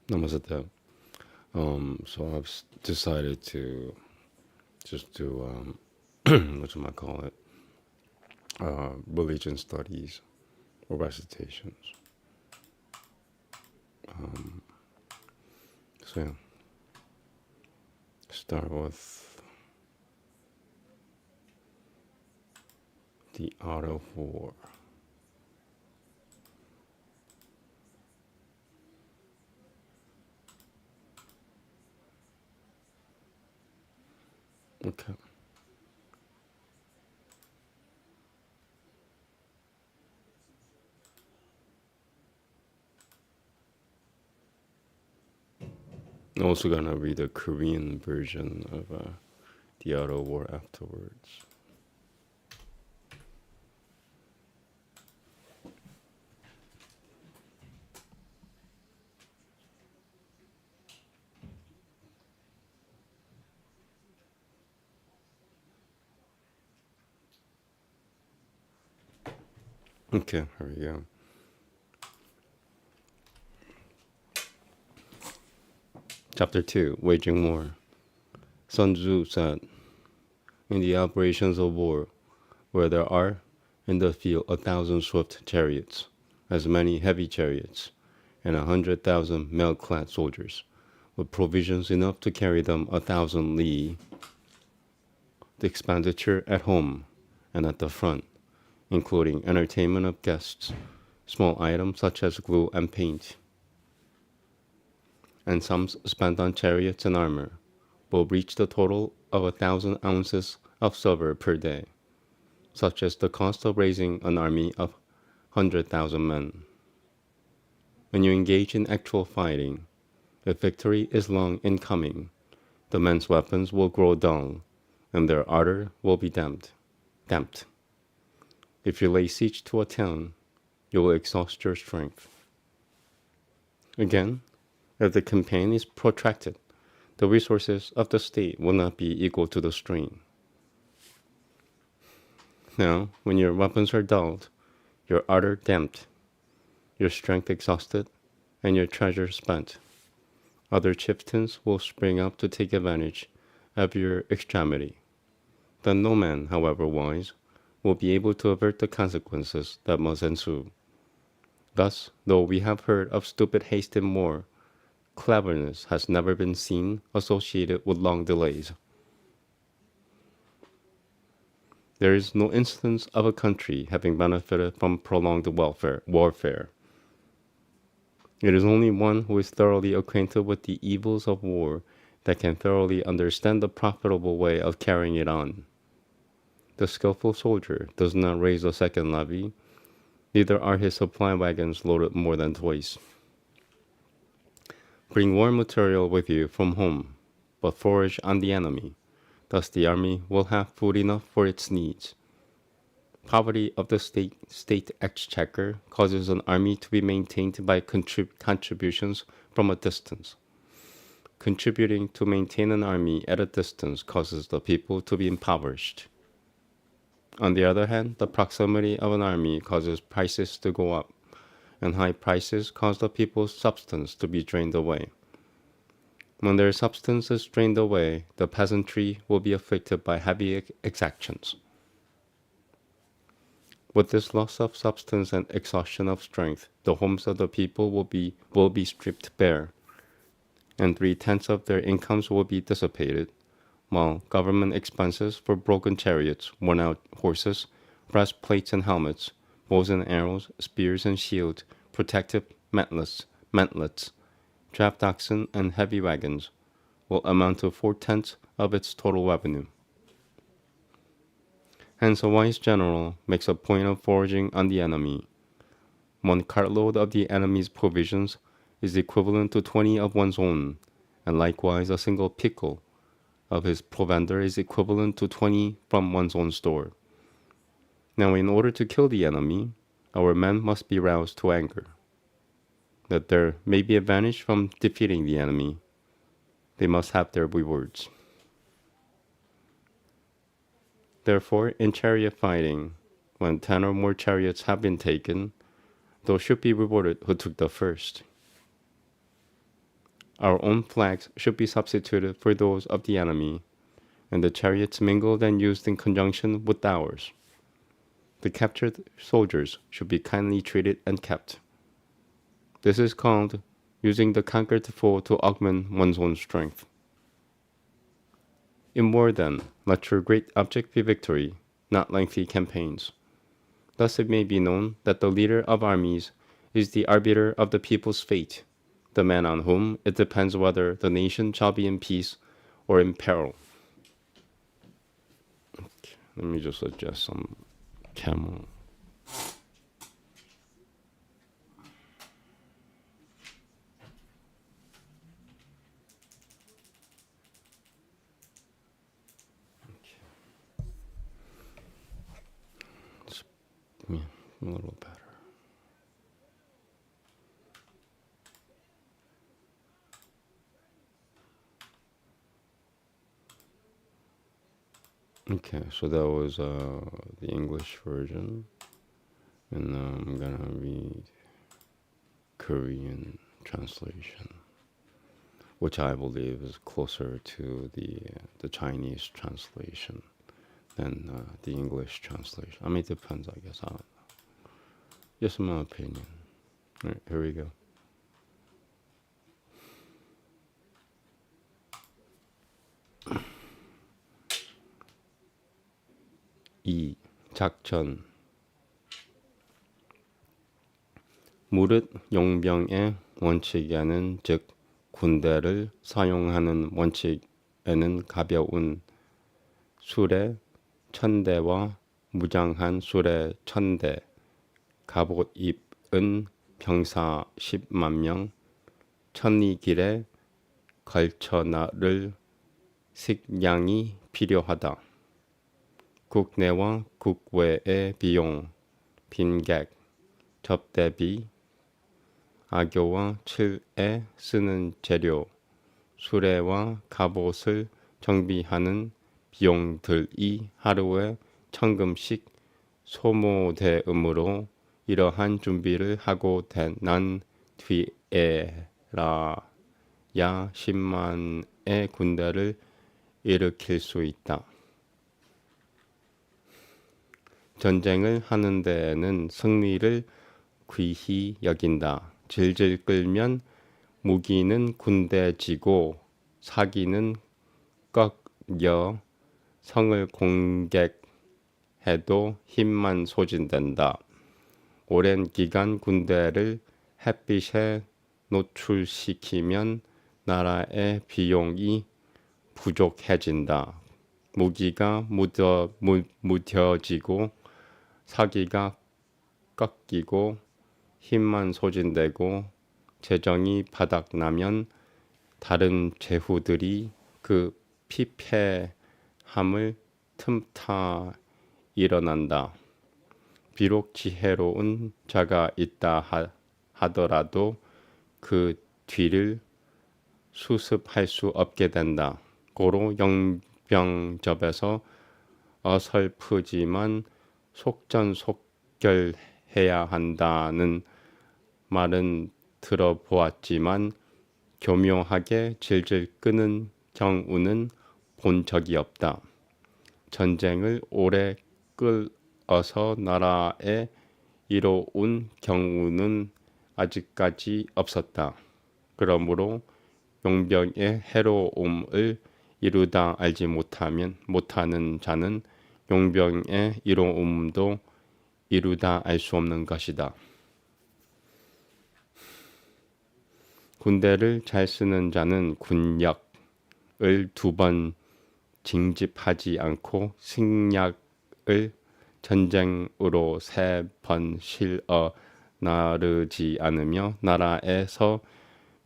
Namaste. So decided to just do what you might call it, religion studies or recitations. So yeah, start with the art of war. Okay. I'm also gonna read the Korean version of the art of war afterwards. Okay, here we go. Chapter 2, Waging War. Sun Tzu said, in the operations of war, where there are in the field 1,000 swift chariots, as many heavy chariots, and 100,000 mail-clad soldiers, with provisions enough to carry them 1,000 li. The expenditure at home and at the front, including entertainment of guests, small items such as glue and paint, and sums spent on chariots and armor, will reach the total of 1,000 ounces of silver per day, such as the cost of raising an army of 100,000 men. When you engage in actual fighting, if victory is long in coming, the men's weapons will grow dull, and their ardor will be damped. If you lay siege to a town, you will exhaust your strength. Again, if the campaign is protracted, the resources of the state will not be equal to the strain. Now, when your weapons are dulled, your ardor damped, your strength exhausted, and your treasure spent, other chieftains will spring up to take advantage of your extremity. Then no man, however wise, will be able to avert the consequences that must ensue. Thus, though we have heard of stupid haste in war, cleverness has never been seen associated with long delays. There is no instance of a country having benefited from prolonged warfare. It is only one who is thoroughly acquainted with the evils of war that can thoroughly understand the profitable way of carrying it on. The skillful soldier does not raise a second levy, neither are his supply wagons loaded more than twice. Bring war material with you from home, but forage on the enemy. Thus the army will have food enough for its needs. Poverty of the state exchequer causes an army to be maintained by contributions from a distance. Contributing to maintain an army at a distance causes the people to be impoverished. On the other hand, the proximity of an army causes prices to go up, and high prices cause the people's substance to be drained away. When their substance is drained away, the peasantry will be afflicted by heavy exactions. With this loss of substance and exhaustion of strength, the homes of the people will be stripped bare, and 3/10 of their incomes will be dissipated, while government expenses for broken chariots, worn-out horses, breastplates and helmets, bows and arrows, spears and shields, protective mantlets, draft oxen, and heavy wagons will amount to 4/10 of its total revenue. Hence a wise general makes a point of foraging on the enemy. 1 cartload of the enemy's provisions is equivalent to 20 of one's own, and likewise a single pickle of his provender is equivalent to 20 from one's own store. Now in order to kill the enemy, our men must be roused to anger. That there may be advantage from defeating the enemy, they must have their rewards. Therefore, in chariot fighting, when 10 or more chariots have been taken, those should be rewarded who took the first. Our own flags should be substituted for those of the enemy, and the chariots mingled and used in conjunction with ours. The captured soldiers should be kindly treated and kept. This is called using the conquered foe to augment one's own strength. In war, then, let your great object be victory, not lengthy campaigns. Thus it may be known that the leader of armies is the arbiter of the people's fate, the man on whom it depends whether the nation shall be in peace or in peril. Okay, let me just adjust some camel. Yeah, a little better. Okay, so that was the English version, and now I'm gonna read Korean translation, which I believe is closer to the Chinese translation than the English translation. I mean, it depends, I guess. I don't know. Just my opinion. All right, here we go. 이 작전 무릇 용병의 원칙에는 즉 군대를 사용하는 원칙에는 가벼운 수레 1000대와 무장한 수레 1000대 갑옷 입은 병사 10만 명 천리 길에 걸쳐 나를 식량이 필요하다. 국내와 국외의 비용, 빈객, 접대비, 악교와 칠에 쓰는 재료, 수레와 갑옷을 정비하는 비용들이 하루에 1000금씩 소모되므로 이러한 준비를 하고 난 뒤에라야 10만의 군대를 일으킬 수 있다. 전쟁을 하는 데에는 승리를 귀히 여긴다. 질질 끌면 무기는 군대지고 사기는 꺾여 성을 공격해도 힘만 소진된다. 오랜 기간 군대를 햇빛에 노출시키면 나라의 비용이 부족해진다. 무기가 무뎌지고 사기가 꺾이고 힘만 소진되고 재정이 바닥나면 다른 제후들이 그 피폐함을 틈타 일어난다. 비록 지혜로운 자가 있다 하더라도 그 뒤를 수습할 수 없게 된다. 고로 영병접에서 어설프지만 속전속결해야 한다는 말은 들어보았지만 교묘하게 질질 끄는 경우는 본 적이 없다. 전쟁을 오래 끌어서 나라에 이뤄온 경우는 아직까지 없었다. 그러므로 용병의 해로움을 이루다 알지 못하는 자는 용병의 이로움도 이루다 알 수 없는 것이다. 군대를 잘 쓰는 자는 군역을 2번 징집하지 않고 식량을 전쟁으로 3번 실어 나르지 않으며 나라에서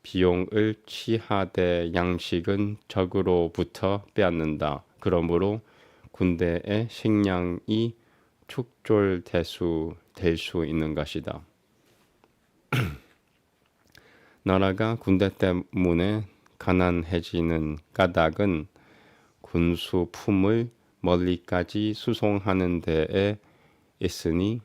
비용을 취하되 양식은 적으로부터 빼앗는다. 그러므로 군대의 식량이 축졸될 수 있는 것이다. 나라가 군대 때문에 가난해지는 까닭은 군수품을 멀리까지 수송하는 데에 있으니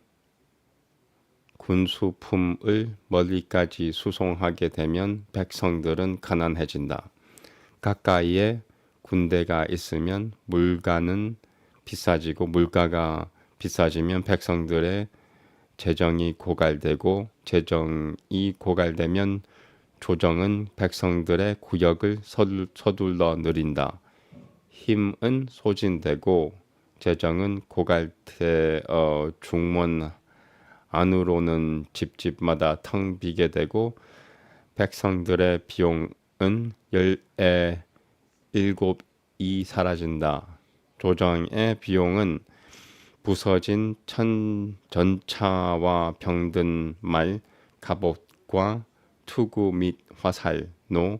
군수품을 멀리까지 수송하게 되면 백성들은 가난해진다. 가까이에 군대가 있으면 물가는 비싸지고 물가가 비싸지면 백성들의 재정이 고갈되고 재정이 고갈되면 조정은 백성들의 구역을 서둘러 느린다. 힘은 소진되고 재정은 고갈되어 중원 안으로는 집집마다 텅 비게 되고 백성들의 비용은 17이 사라진다. 조정의 비용은 부서진 전차와 병든 말, 갑옷과 투구 및 화살, 노,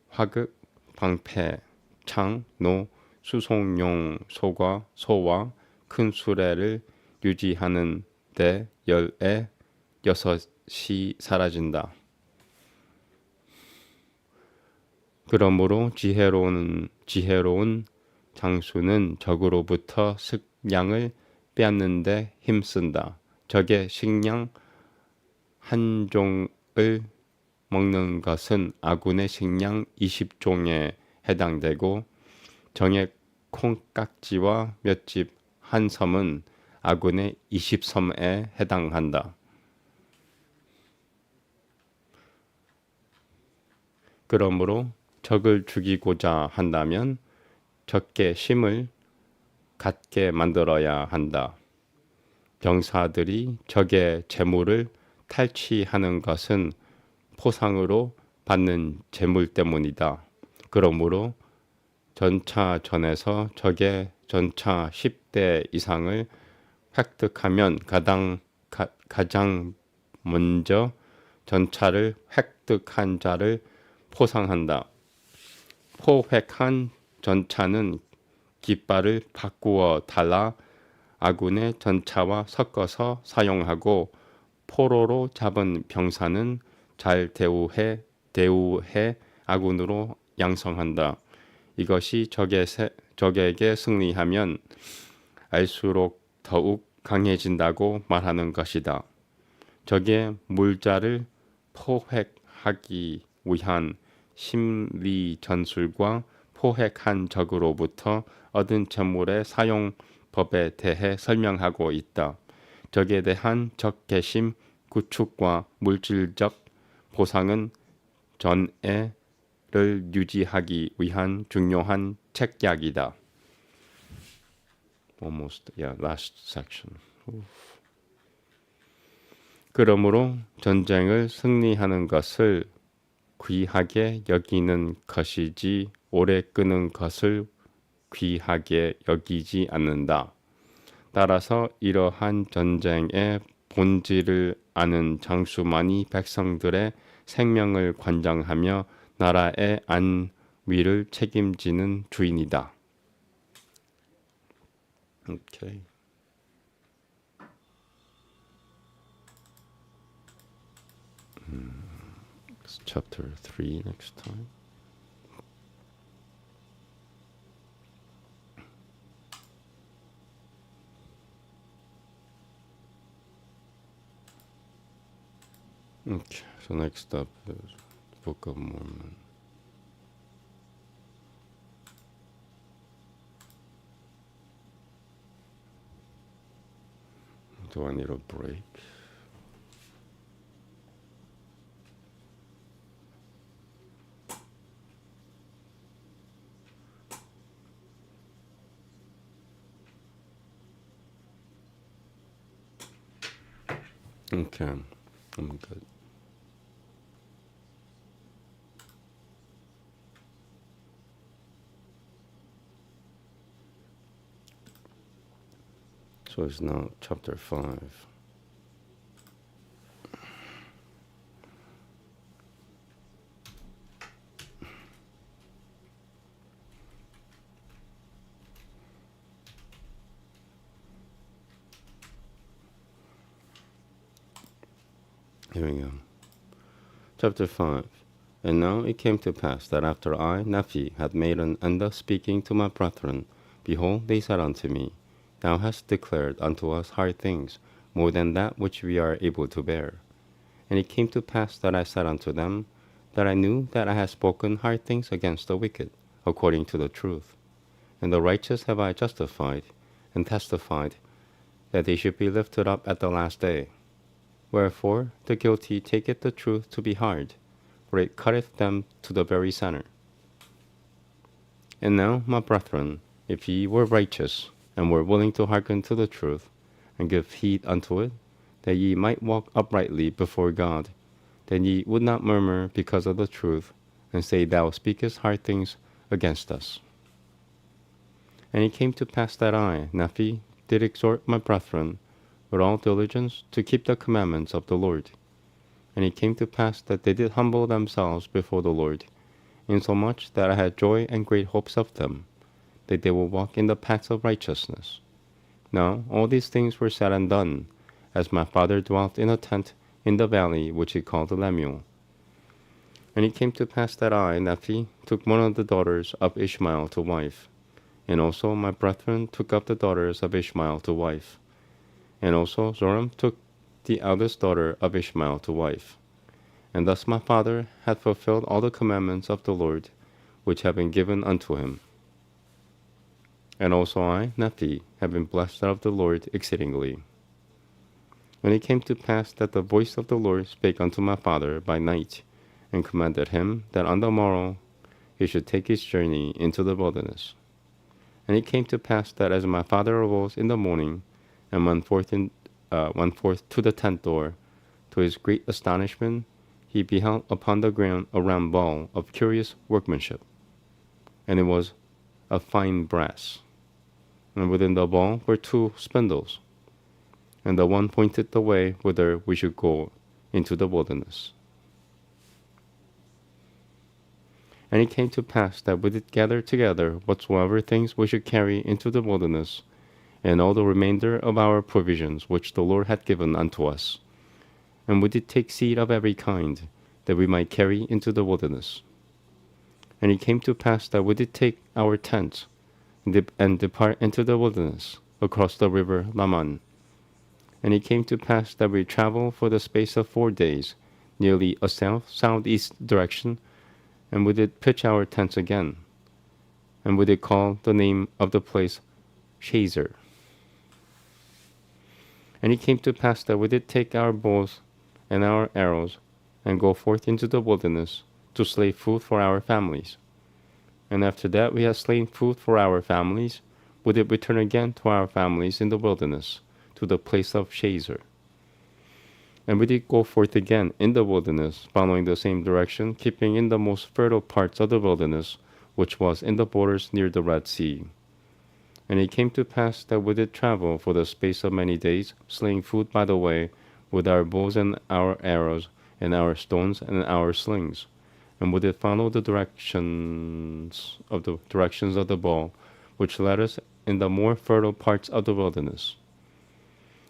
화극, 방패, 창, 노, 수송용 소와 큰 수레를 유지하는 데 16이 사라진다. 그러므로 지혜로운 장수는 적으로부터 식량을 빼앗는데 힘쓴다. 적의 식량 한 종을 먹는 것은 아군의 식량 20종에 해당되고 정의 콩깍지와 몇 집 한 섬은 아군의 20섬에 해당한다. 그러므로 적을 죽이고자 한다면 적게 힘을 갖게 만들어야 한다. 병사들이 적의 재물을 탈취하는 것은 포상으로 받는 재물 때문이다. 그러므로 전차전에서 적의 전차 10대 이상을 획득하면 가장 먼저 전차를 획득한 자를 포상한다. 포획한 전차는 깃발을 바꾸어 달라 아군의 전차와 섞어서 사용하고 포로로 잡은 병사는 잘 대우해 아군으로 양성한다. 이것이 적에게 승리하면 알수록 더욱 강해진다고 말하는 것이다. 적의 물자를 포획하기 위한 심리 전술과 포획한 적으로부터 얻은 재물의 사용법에 대해 설명하고 있다. 적에 대한 적개심 구축과 물질적 보상은 전애를 유지하기 위한 중요한 책약이다. Last section. 그러므로 전쟁을 승리하는 것을 귀하게 여기는 것이지 오래 끄는 것을 귀하게 여기지 않는다. 따라서 이러한 전쟁의 본질을 아는 장수만이 백성들의 생명을 관장하며 나라의 안위를 책임지는 주인이다. Okay. Chapter 3 next time. Okay, so next up is Book of Mormon. Do I need a break? Okay, I'm good. So it's now chapter 5. Here we go. Chapter 5. And now it came to pass that after I, Nephi, had made an end of speaking to my brethren, behold, they said unto me, Thou hast declared unto us high things. more than that which we are able to bear. And it came to pass that I said unto them, that I knew that I had spoken hard things against the wicked, according to the truth. And the righteous have I justified, and testified, that they should be lifted up at the last day. Wherefore the guilty taketh the truth to be hard, for it cutteth them to the very center. And now, my brethren, if ye were righteous, and were willing to hearken to the truth, and give heed unto it, that ye might walk uprightly before God, then ye would not murmur because of the truth, and say, Thou speakest hard things against us. And it came to pass that I, Nephi, did exhort my brethren with all diligence to keep the commandments of the Lord. And it came to pass that they did humble themselves before the Lord, insomuch that I had joy and great hopes of them, that they will walk in the paths of righteousness. Now all these things were said and done, as my father dwelt in a tent in the valley which he called Lemuel. And it came to pass that I, Nephi, took one of the daughters of Ishmael to wife, and also my brethren took up the daughters of Ishmael to wife, and also Joram took the eldest daughter of Ishmael to wife. And thus my father had fulfilled all the commandments of the Lord, which have been given unto him. And also I, Nephi, have been blessed of the Lord exceedingly. And it came to pass that the voice of the Lord spake unto my father by night, and commanded him that on the morrow he should take his journey into the wilderness. And it came to pass that as my father arose in the morning, and went forth to the tent door, to his great astonishment, he beheld upon the ground a round ball of curious workmanship, and it was of fine brass. And within the ball were 2 spindles, and the one pointed the way whither we should go into the wilderness. And it came to pass that we did gather together whatsoever things we should carry into the wilderness, and all the remainder of our provisions which the Lord had given unto us. And we did take seed of every kind, that we might carry into the wilderness. And it came to pass that we did take our tents, and depart into the wilderness, across the river Laman. And it came to pass that we traveled for the space of 4 days, nearly a southeast direction, and we did pitch our tents again. And we did call the name of the place Shazer. And it came to pass that we did take our bows and our arrows, and go forth into the wilderness, to slay food for our families. And after that we had slain food for our families, we did return again to our families in the wilderness, to the place of Shazer. And we did go forth again in the wilderness, following the same direction, keeping in the most fertile parts of the wilderness, which was in the borders near the Red Sea. And it came to pass that we did travel for the space of many days, slaying food by the way, with our bows and our arrows, and our stones and our slings. And we did follow the directions of the ball, which led us in the more fertile parts of the wilderness.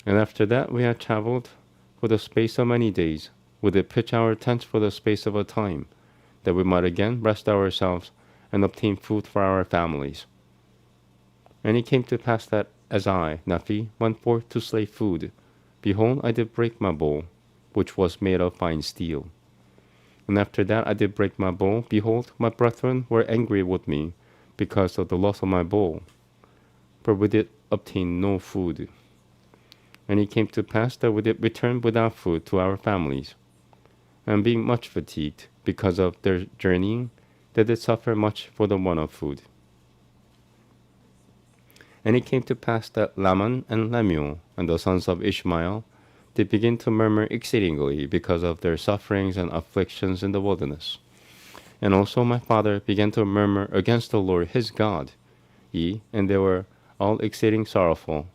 And after that we had traveled for the space of many days, we did pitch our tents for the space of a time, that we might again rest ourselves and obtain food for our families. And it came to pass that as I, Nephi, went forth to slay food, behold, I did break my bow, which was made of fine steel. And after that I did break my bow, behold, my brethren were angry with me, because of the loss of my bow, for we did obtain no food. And it came to pass that we did return without food to our families. And being much fatigued because of their journeying, they did suffer much for the want of food. And it came to pass that Laman and Lemuel, and the sons of Ishmael, did begin to murmur exceedingly because of their sufferings and afflictions in the wilderness. And also my father began to murmur against the Lord his God, and they were all exceeding sorrowful,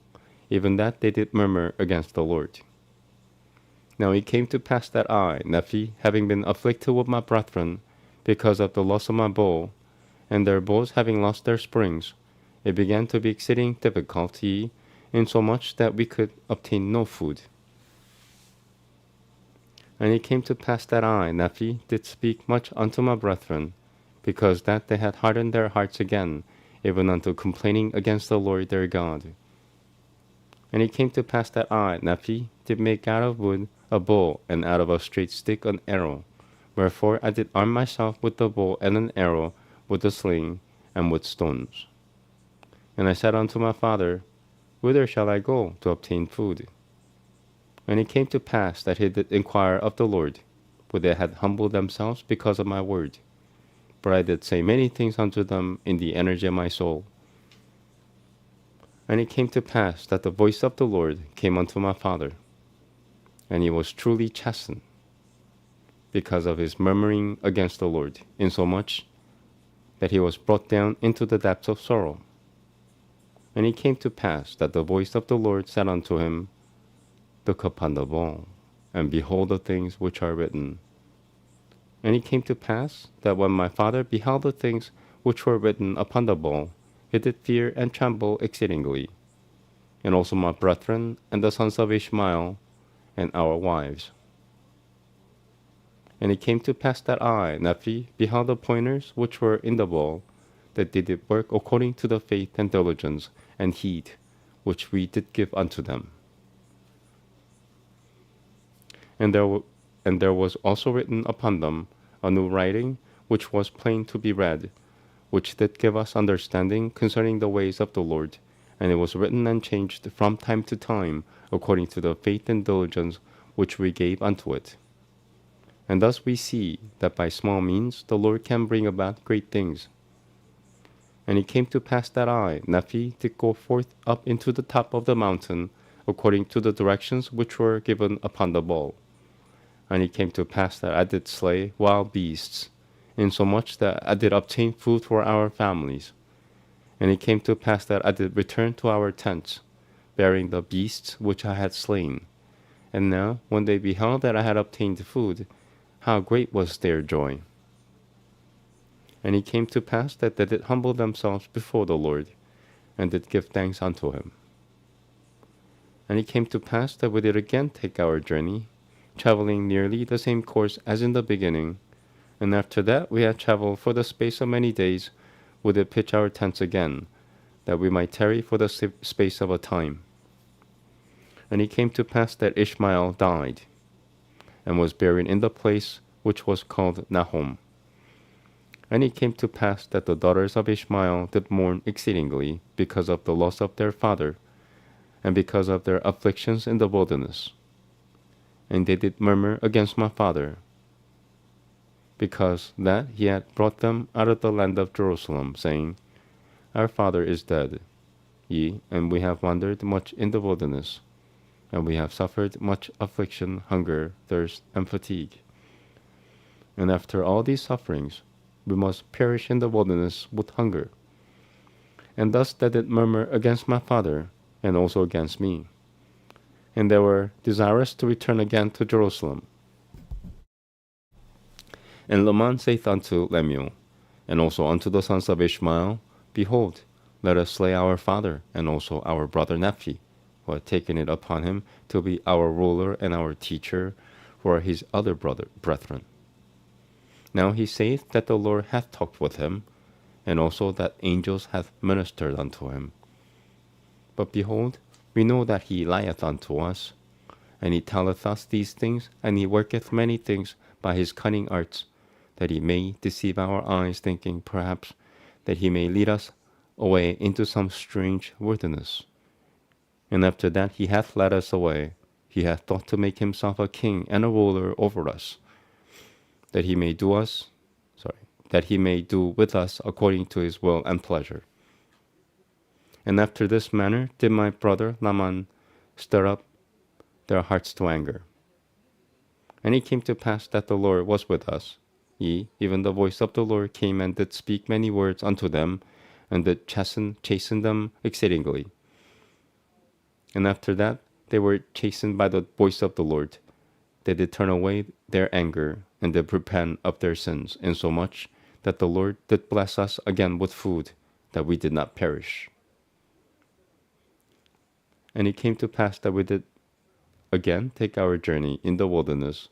even that they did murmur against the Lord. Now it came to pass that I, Nephi, having been afflicted with my brethren, because of the loss of my bow, and their bows having lost their springs, it began to be exceeding difficult, insomuch that we could obtain no food. And it came to pass that I, Nephi, did speak much unto my brethren, because that they had hardened their hearts again, even unto complaining against the Lord their God. And it came to pass that I, Nephi, did make out of wood a bow, and out of a straight stick an arrow. Wherefore I did arm myself with the bow and an arrow, with a sling, and with stones. And I said unto my father, Whither shall I go to obtain food? And it came to pass that he did inquire of the Lord, for they had humbled themselves because of my word. For I did say many things unto them in the energy of my soul. And it came to pass that the voice of the Lord came unto my father, and he was truly chastened because of his murmuring against the Lord, insomuch that he was brought down into the depths of sorrow. And it came to pass that the voice of the Lord said unto him, Look upon the bow, and behold the things which are written. And it came to pass that when my father beheld the things which were written upon the bow, he did fear and tremble exceedingly. And also my brethren, and the sons of Ishmael, and our wives. And it came to pass that I, Nephi, beheld the pointers which were in the bow, that they did work according to the faith and diligence and heed which we did give unto them. And there was also written upon them a new writing, which was plain to be read, which did give us understanding concerning the ways of the Lord. And it was written and changed from time to time, according to the faith and diligence which we gave unto it. And thus we see that by small means the Lord can bring about great things. And it came to pass that I, Nephi, did go forth up into the top of the mountain, according to the directions which were given upon the bow. And it came to pass that I did slay wild beasts, insomuch that I did obtain food for our families. And it came to pass that I did return to our tents, bearing the beasts which I had slain. And now, when they beheld that I had obtained food, how great was their joy! And it came to pass that they did humble themselves before the Lord, and did give thanks unto him. And it came to pass that we did again take our journey, traveling nearly the same course as in the beginning. And after that we had traveled for the space of many days, we did pitch our tents again, that we might tarry for the space of a time. And it came to pass that Ishmael died, and was buried in the place which was called Nahom. And it came to pass that the daughters of Ishmael did mourn exceedingly because of the loss of their father, and because of their afflictions in the wilderness. And they did murmur against my father, because that he had brought them out of the land of Jerusalem, saying, Our father is dead, and we have wandered much in the wilderness, and we have suffered much affliction, hunger, thirst, and fatigue. And after all these sufferings, we must perish in the wilderness with hunger. And thus they did murmur against my father, and also against me. And they were desirous to return again to Jerusalem. And Laman saith unto Lemuel, and also unto the sons of Ishmael, Behold, let us slay our father, and also our brother Nephi, who had taken it upon him to be our ruler and our teacher for his other brethren. Now he saith that the Lord hath talked with him, and also that angels hath ministered unto him. But behold, we know that he lieth unto us, and he telleth us these things, and he worketh many things by his cunning arts, that he may deceive our eyes, thinking perhaps that he may lead us away into some strange wilderness. And after that he hath led us away, he hath thought to make himself a king and a ruler over us, that he may do with us according to his will and pleasure. And after this manner did my brother Laman stir up their hearts to anger. And it came to pass that the Lord was with us. Even the voice of the Lord came and did speak many words unto them, and did chasten them exceedingly. And after that they were chastened by the voice of the Lord. They did turn away their anger, and did repent of their sins, insomuch that the Lord did bless us again with food, that we did not perish. And it came to pass that we did again take our journey in the wilderness,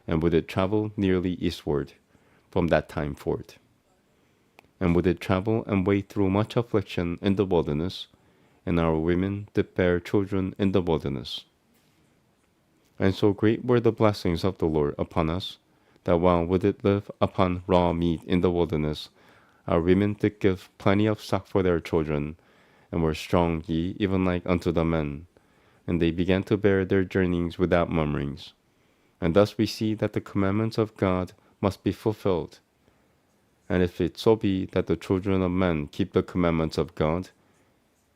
and we did travel nearly eastward from that time forth. And we did travel and wade through much affliction in the wilderness, and our women did bear children in the wilderness. And so great were the blessings of the Lord upon us, that while we did live upon raw meat in the wilderness, our women did give plenty of stock for their children, and were strong, even like unto the men. And they began to bear their journeyings without murmurings. And thus we see that the commandments of God must be fulfilled. And if it so be that the children of men keep the commandments of God,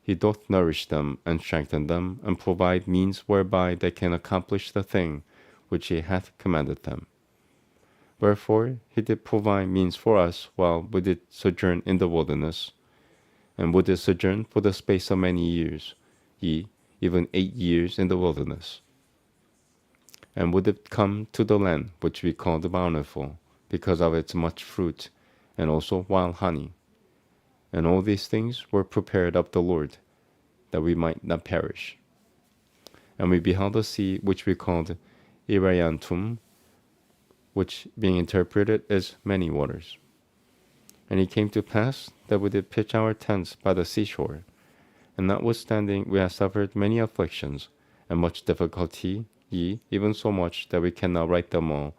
he doth nourish them and strengthen them, and provide means whereby they can accomplish the thing which he hath commanded them. Wherefore he did provide means for us while we did sojourn in the wilderness, and we did sojourn for the space of many years, even 8 years in the wilderness. And we did come to the land which we called Bountiful, because of its much fruit, and also wild honey. And all these things were prepared of the Lord, that we might not perish. And we beheld the sea which we called Irayantum, which being interpreted as many waters. And it came to pass that we did pitch our tents by the seashore, and notwithstanding we have suffered many afflictions and much difficulty, even so much that we cannot write them all,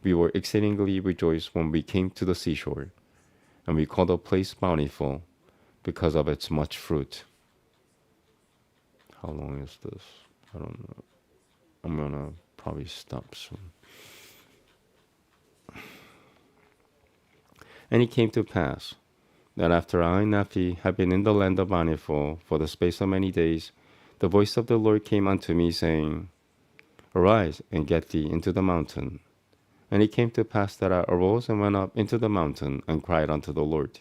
we were exceedingly rejoiced when we came to the seashore, and we called the place Bountiful, because of its much fruit. How long is this? I don't know. I'm gonna probably stop soon. And it came to pass that after I, Naphi, had been in the land of Bountiful for the space of many days, the voice of the Lord came unto me, saying, Arise and get thee into the mountain. And it came to pass that I arose and went up into the mountain, and cried unto the Lord.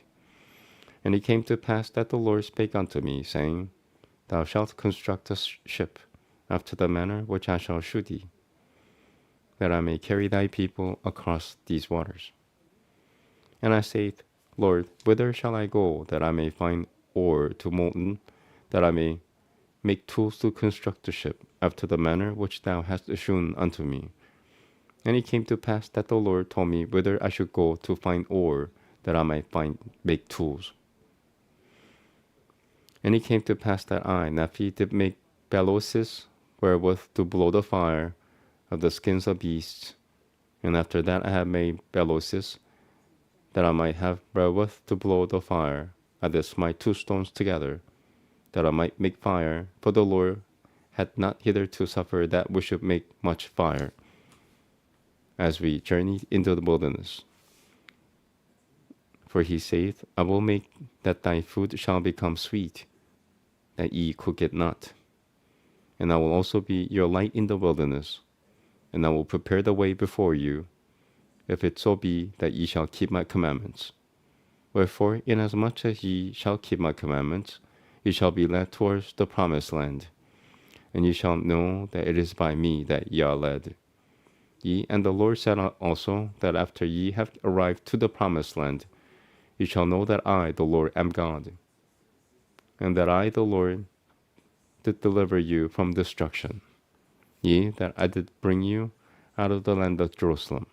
And it came to pass that the Lord spake unto me, saying, Thou shalt construct a ship, after the manner which I shall shew thee, that I may carry thy people across these waters. And I said, Lord, whither shall I go, that I may find ore to molten, that I may make tools to construct the ship, after the manner which thou hast shewn unto me? And it came to pass that the Lord told me whither I should go to find ore, that I might make tools. And it came to pass that I, Naphi, did make bellows wherewith to blow the fire of the skins of beasts. And after that I had made bellows, that I might have wherewith to blow the fire. I did smite 2 stones together, that I might make fire, for the Lord had not hitherto suffered that we should make much fire, as we journeyed into the wilderness. For he saith, I will make that thy food shall become sweet, that ye cook it not. And I will also be your light in the wilderness, and I will prepare the way before you, if it so be that ye shall keep my commandments. Wherefore, inasmuch as ye shall keep my commandments, ye shall be led towards the promised land, and ye shall know that it is by me that ye are led. And the Lord said also that after ye have arrived to the promised land, ye shall know that I, the Lord, am God, and that I, the Lord, did deliver you from destruction, that I did bring you out of the land of Jerusalem.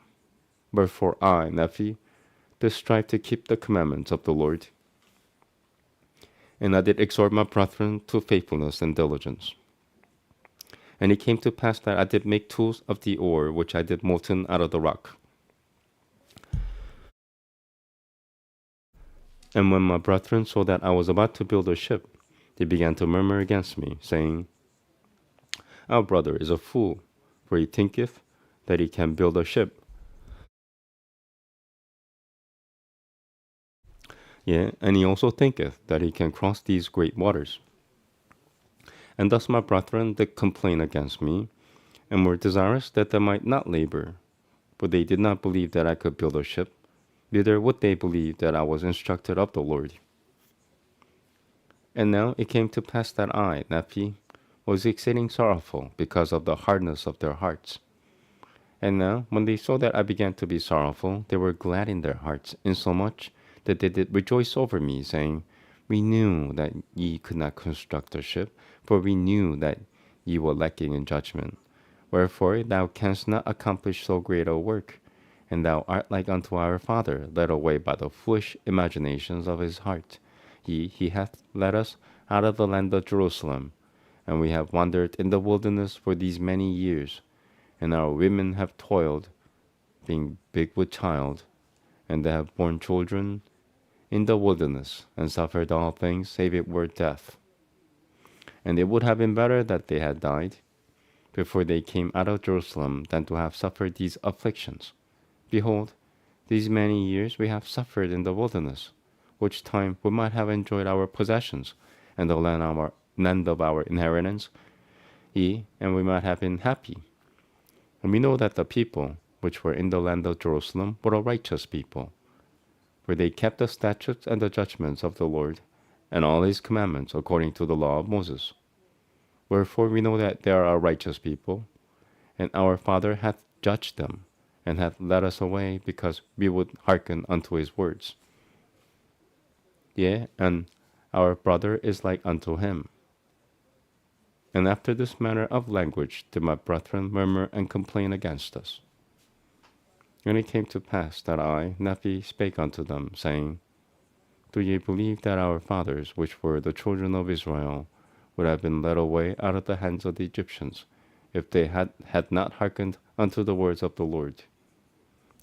Wherefore I, Nephi, did strive to keep the commandments of the Lord, and I did exhort my brethren to faithfulness and diligence. And it came to pass that I did make tools of the ore which I did molten out of the rock. And when my brethren saw that I was about to build a ship, they began to murmur against me, saying, Our brother is a fool, for he thinketh that he can build a ship. And he also thinketh that he can cross these great waters. And thus my brethren did complain against me, and were desirous that they might not labor, for they did not believe that I could build a ship, neither would they believe that I was instructed of the Lord. And now it came to pass that I, Nephi, was exceeding sorrowful because of the hardness of their hearts. And now, when they saw that I began to be sorrowful, they were glad in their hearts, insomuch that they did rejoice over me, saying, We knew that ye could not construct a ship, for we knew that ye were lacking in judgment. Wherefore thou canst not accomplish so great a work, and thou art like unto our father, led away by the foolish imaginations of his heart. He hath led us out of the land of Jerusalem, and we have wandered in the wilderness for these many years, and our women have toiled, being big with child, and they have borne children in the wilderness, and suffered all things save it were death. And it would have been better that they had died before they came out of Jerusalem than to have suffered these afflictions. Behold, these many years we have suffered in the wilderness, which time we might have enjoyed our possessions, and the land of our inheritance, and we might have been happy. And we know that the people which were in the land of Jerusalem were a righteous people, for they kept the statutes and the judgments of the Lord, and all his commandments according to the law of Moses. Wherefore we know that they are a righteous people, and our Father hath judged them, and hath led us away, because we would hearken unto his words. Yea, and our brother is like unto him. And after this manner of language did my brethren murmur and complain against us. And it came to pass that I, Nephi, spake unto them, saying, Do ye believe that our fathers, which were the children of Israel, would have been led away out of the hands of the Egyptians, if they had not hearkened unto the words of the Lord?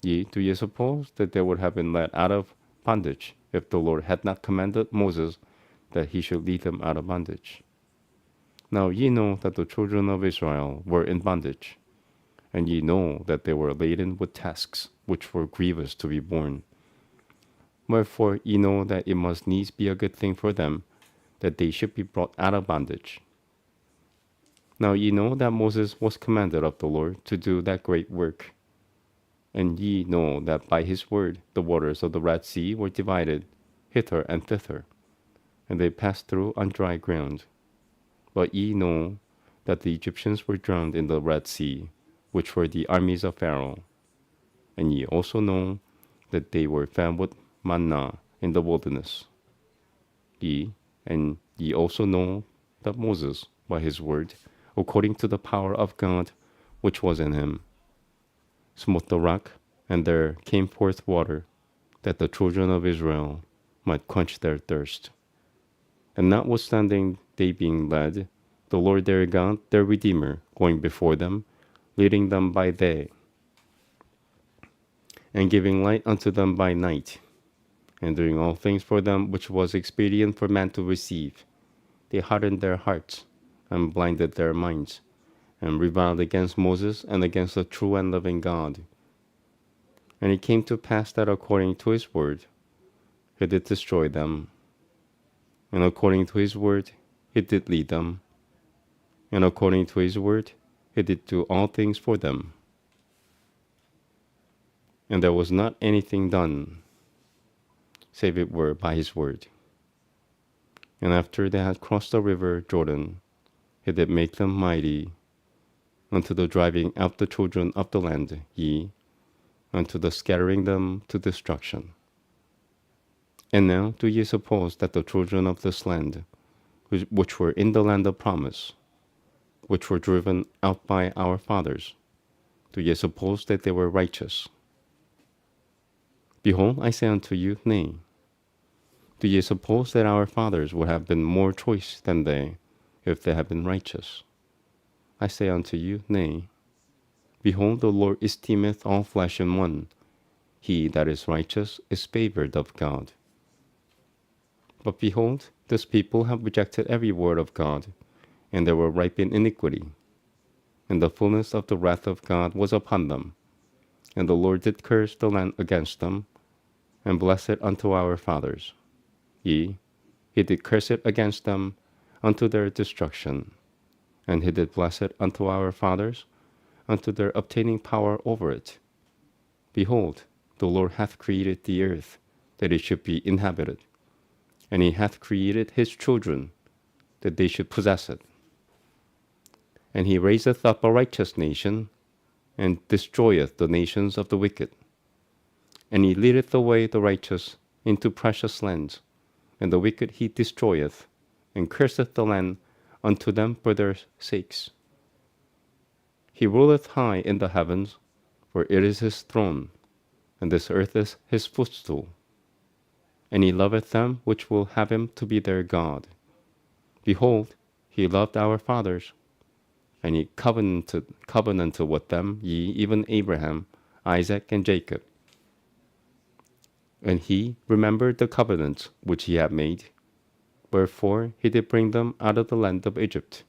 Do ye suppose that they would have been led out of bondage, if the Lord had not commanded Moses that he should lead them out of bondage? Now ye know that the children of Israel were in bondage, and ye know that they were laden with tasks, which were grievous to be borne. Wherefore ye know that it must needs be a good thing for them that they should be brought out of bondage. Now ye know that Moses was commanded of the Lord to do that great work. And ye know that by his word the waters of the Red Sea were divided hither and thither, and they passed through on dry ground. But ye know that the Egyptians were drowned in the Red Sea, which were the armies of Pharaoh. And ye also know that they were fed with manna in the wilderness. And ye also know that Moses, by his word, according to the power of God which was in him, smote the rock, and there came forth water, that the children of Israel might quench their thirst. And notwithstanding they being led, the Lord their God, their Redeemer, going before them, leading them by day, and giving light unto them by night, and doing all things for them which was expedient for man to receive, they hardened their hearts, and blinded their minds, and reviled against Moses and against the true and living God. And it came to pass that according to his word, he did destroy them, and according to his word, he did lead them, and according to his word, he did do all things for them. And there was not anything done, save it were by his word. And after they had crossed the river Jordan, he did make them mighty unto the driving out the children of the land, unto the scattering them to destruction. And now do ye suppose that the children of this land, which were in the land of promise, which were driven out by our fathers, do ye suppose that they were righteous? Behold, I say unto you, nay. Do ye suppose that our fathers would have been more choice than they, if they had been righteous? I say unto you, nay. Behold, the Lord esteemeth all flesh in one. He that is righteous is favored of God. But behold, this people have rejected every word of God, and they were ripe in iniquity. And the fullness of the wrath of God was upon them. And the Lord did curse the land against them, and bless it unto our fathers. He did curse it against them unto their destruction. And he did bless it unto our fathers, unto their obtaining power over it. Behold, the Lord hath created the earth, that it should be inhabited. And he hath created his children, that they should possess it. And he raiseth up a righteous nation, and destroyeth the nations of the wicked. And he leadeth away the righteous into precious lands, and the wicked he destroyeth, and curseth the land unto them for their sakes. He ruleth high in the heavens, for it is his throne, and this earth is his footstool. And he loveth them which will have him to be their God. Behold, he loved our fathers, and he covenanted with them, ye, even Abraham, Isaac, and Jacob. And he remembered the covenant which he had made. Wherefore he did bring them out of the land of Egypt,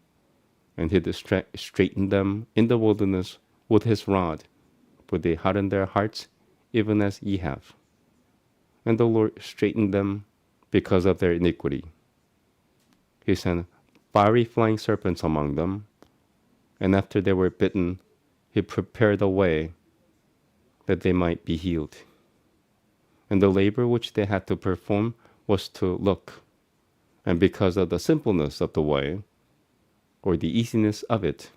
and he did straighten them in the wilderness with his rod, for they hardened their hearts, even as ye have. And the Lord straightened them because of their iniquity. He sent fiery flying serpents among them, and after they were bitten, he prepared a way that they might be healed. And the labor which they had to perform was to look, and because of the simpleness of the way, or the easiness of it,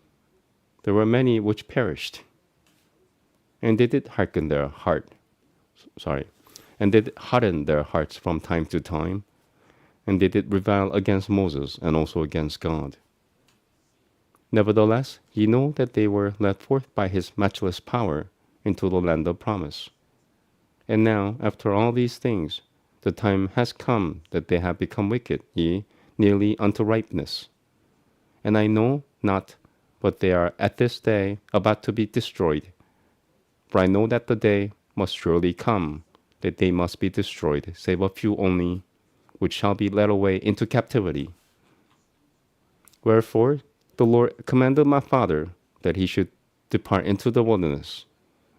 there were many which perished. And they did harden their hearts from time to time, and they did revile against Moses and also against God. Nevertheless, ye know that they were led forth by his matchless power into the land of promise. And now, after all these things, the time has come that they have become wicked, yea, nearly unto ripeness. And I know not, but they are at this day about to be destroyed. For I know that the day must surely come, that they must be destroyed, save a few only, which shall be led away into captivity. Wherefore the Lord commanded my father that he should depart into the wilderness.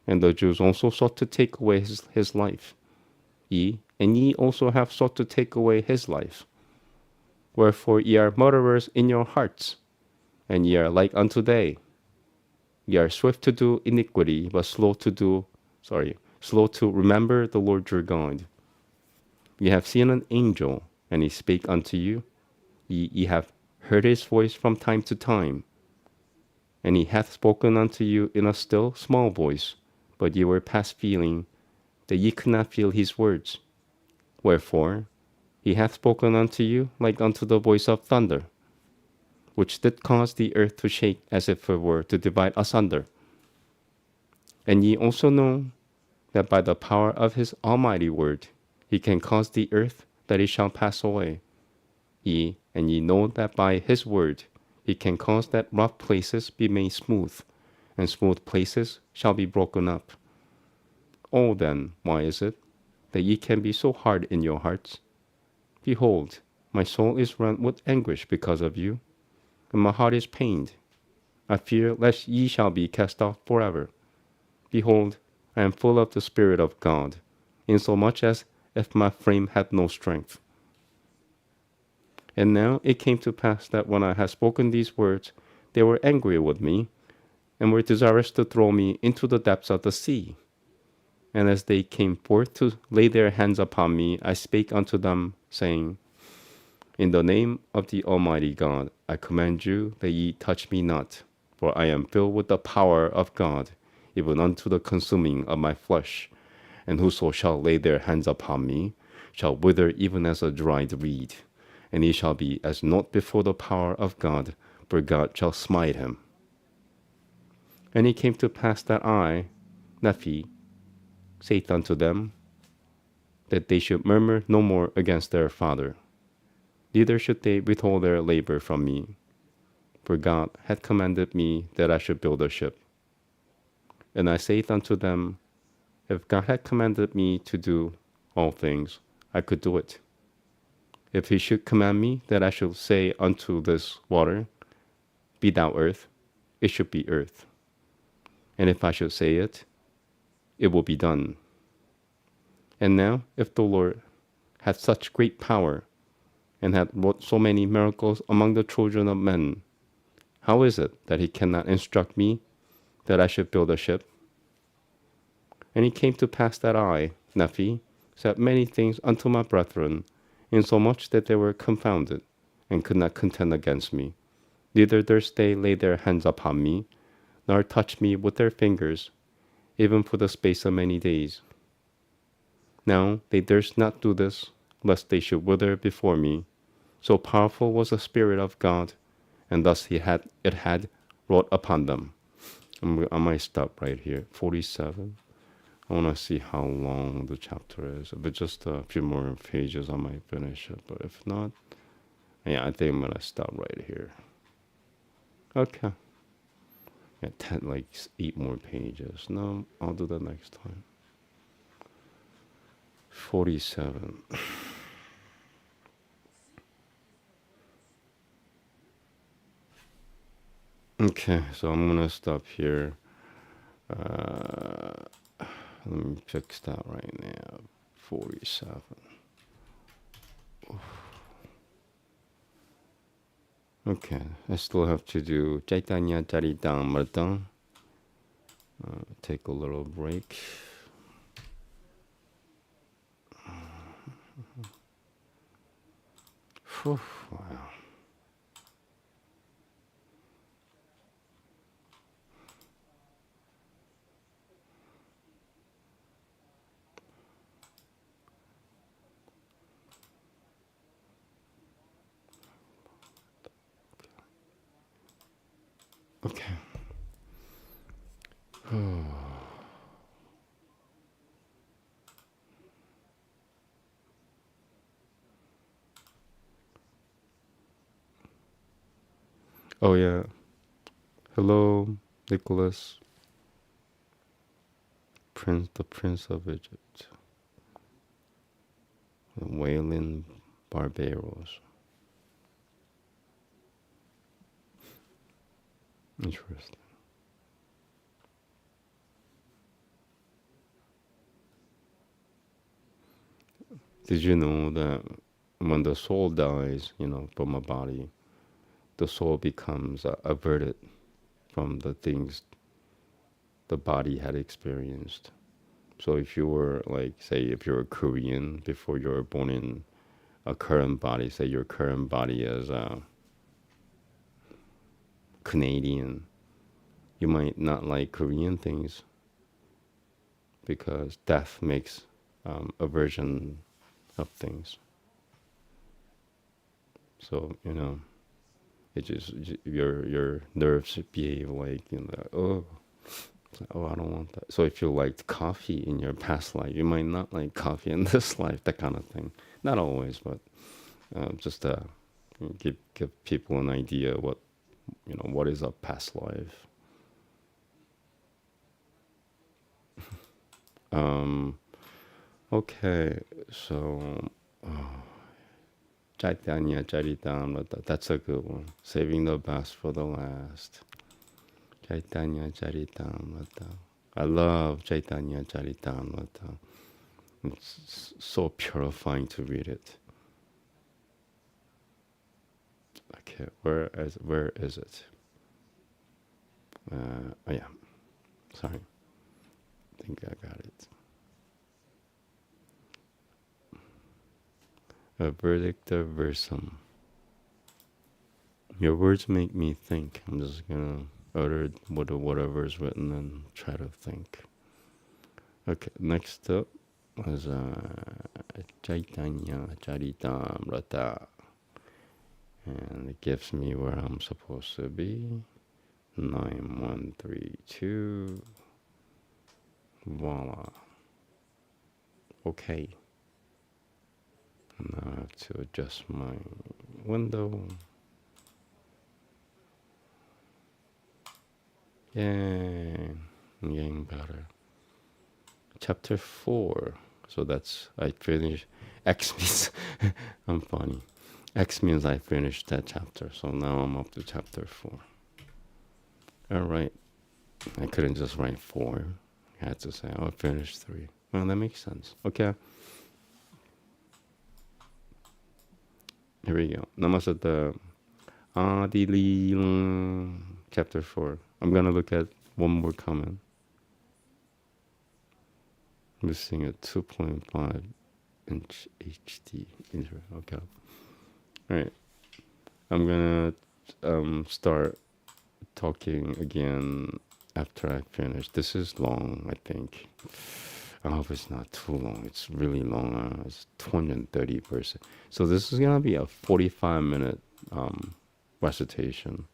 And the Jews also sought to take away his life. And ye also have sought to take away his life. Wherefore ye are murderers in your hearts, and ye are like unto they. Ye are swift to do iniquity, but slow to remember the Lord your God. Ye have seen an angel, and he spake unto you. Ye have heard his voice from time to time. And he hath spoken unto you in a still small voice, but ye were past feeling, that ye could not feel his words. Wherefore he hath spoken unto you like unto the voice of thunder, which did cause the earth to shake as if it were to divide asunder. And ye also know that by the power of his almighty word he can cause the earth that it shall pass away. And ye know that by his word he can cause that rough places be made smooth, and smooth places shall be broken up. Oh then, why is it that ye can be so hard in your hearts? Behold, my soul is rent with anguish because of you, and my heart is pained. I fear lest ye shall be cast off forever. Behold, I am full of the Spirit of God, insomuch as if my frame had no strength. And now it came to pass that when I had spoken these words, they were angry with me, and were desirous to throw me into the depths of the sea. And as they came forth to lay their hands upon me, I spake unto them, saying, In the name of the Almighty God, I command you that ye touch me not, for I am filled with the power of God, even unto the consuming of my flesh. And whoso shall lay their hands upon me shall wither even as a dried reed, and he shall be as naught before the power of God, for God shall smite him. And it came to pass that I, Nephi, saith unto them, that they should murmur no more against their father, neither should they withhold their labor from me, for God had commanded me that I should build a ship. And I saith unto them, if God had commanded me to do all things, I could do it. If he should command me that I should say unto this water, Be thou earth, it should be earth. And if I should say it, it will be done. And now, if the Lord hath such great power, and hath wrought so many miracles among the children of men, how is it that he cannot instruct me that I should build a ship? And it came to pass that I, Nephi, said many things unto my brethren, insomuch that they were confounded, and could not contend against me. Neither durst they lay their hands upon me, nor touch me with their fingers, even for the space of many days. Now they durst not do this, lest they should wither before me. So powerful was the Spirit of God, and thus it had wrought upon them. I might stop right here. 47. I want to see how long the chapter is. If it's just a few more pages, I might finish it. But if not, Yeah, I think I'm gonna stop right here. Okay. Yeah, 10, like 8 more pages. No, I'll do that next time. 47. Okay, so I'm gonna stop here. Let me fix that right now. 47. Okay, I still have to do Caitanya Caritamrita. Take a little break. Whew, wow. Okay. Oh yeah. Hello, Nicholas, the Prince of Egypt, Waylon Barbaros. Interesting. Did you know that when the soul dies, from a body, the soul becomes averted from the things the body had experienced. So if you were like, say, if you're a Korean before you were born in a current body, say your current body is a Canadian, you might not like Korean things because death makes aversion of things. So it just your nerves behave like oh, I don't want that. So if you liked coffee in your past life, you might not like coffee in this life. That kind of thing. Not always, but just give people an idea what is a past life. Okay, so Caitanya Charitamrita. That's a good one. Saving the best for the last. Caitanya Charitamrita. I love Caitanya Charitamrita. It's so purifying to read it. Okay, where is it? Oh yeah, sorry. I think I got it. A verdicta versum. Your words make me think. I'm just gonna utter whatever's written and try to think. Okay, next up was Chaitanya Charitamrita. And it gives me where I'm supposed to be. 9132. Voila. Okay. Now I have to adjust my window. Yay. I'm getting better. Chapter 4. So that's, I finished. X means, I'm funny. X means I finished that chapter. So now I'm up to chapter 4. All right. I couldn't just write 4. I had to say, I finished 3. Well, that makes sense. Okay. Here we go. Namaste. Adili. Chapter 4. I'm going to look at one more comment. Missing a 2.5 inch HD. Okay. All right. I'm going to start talking again after I finish. This is long, I think. I hope it's not too long. It's really long. It's 230%. So this is gonna be a 45-minute recitation.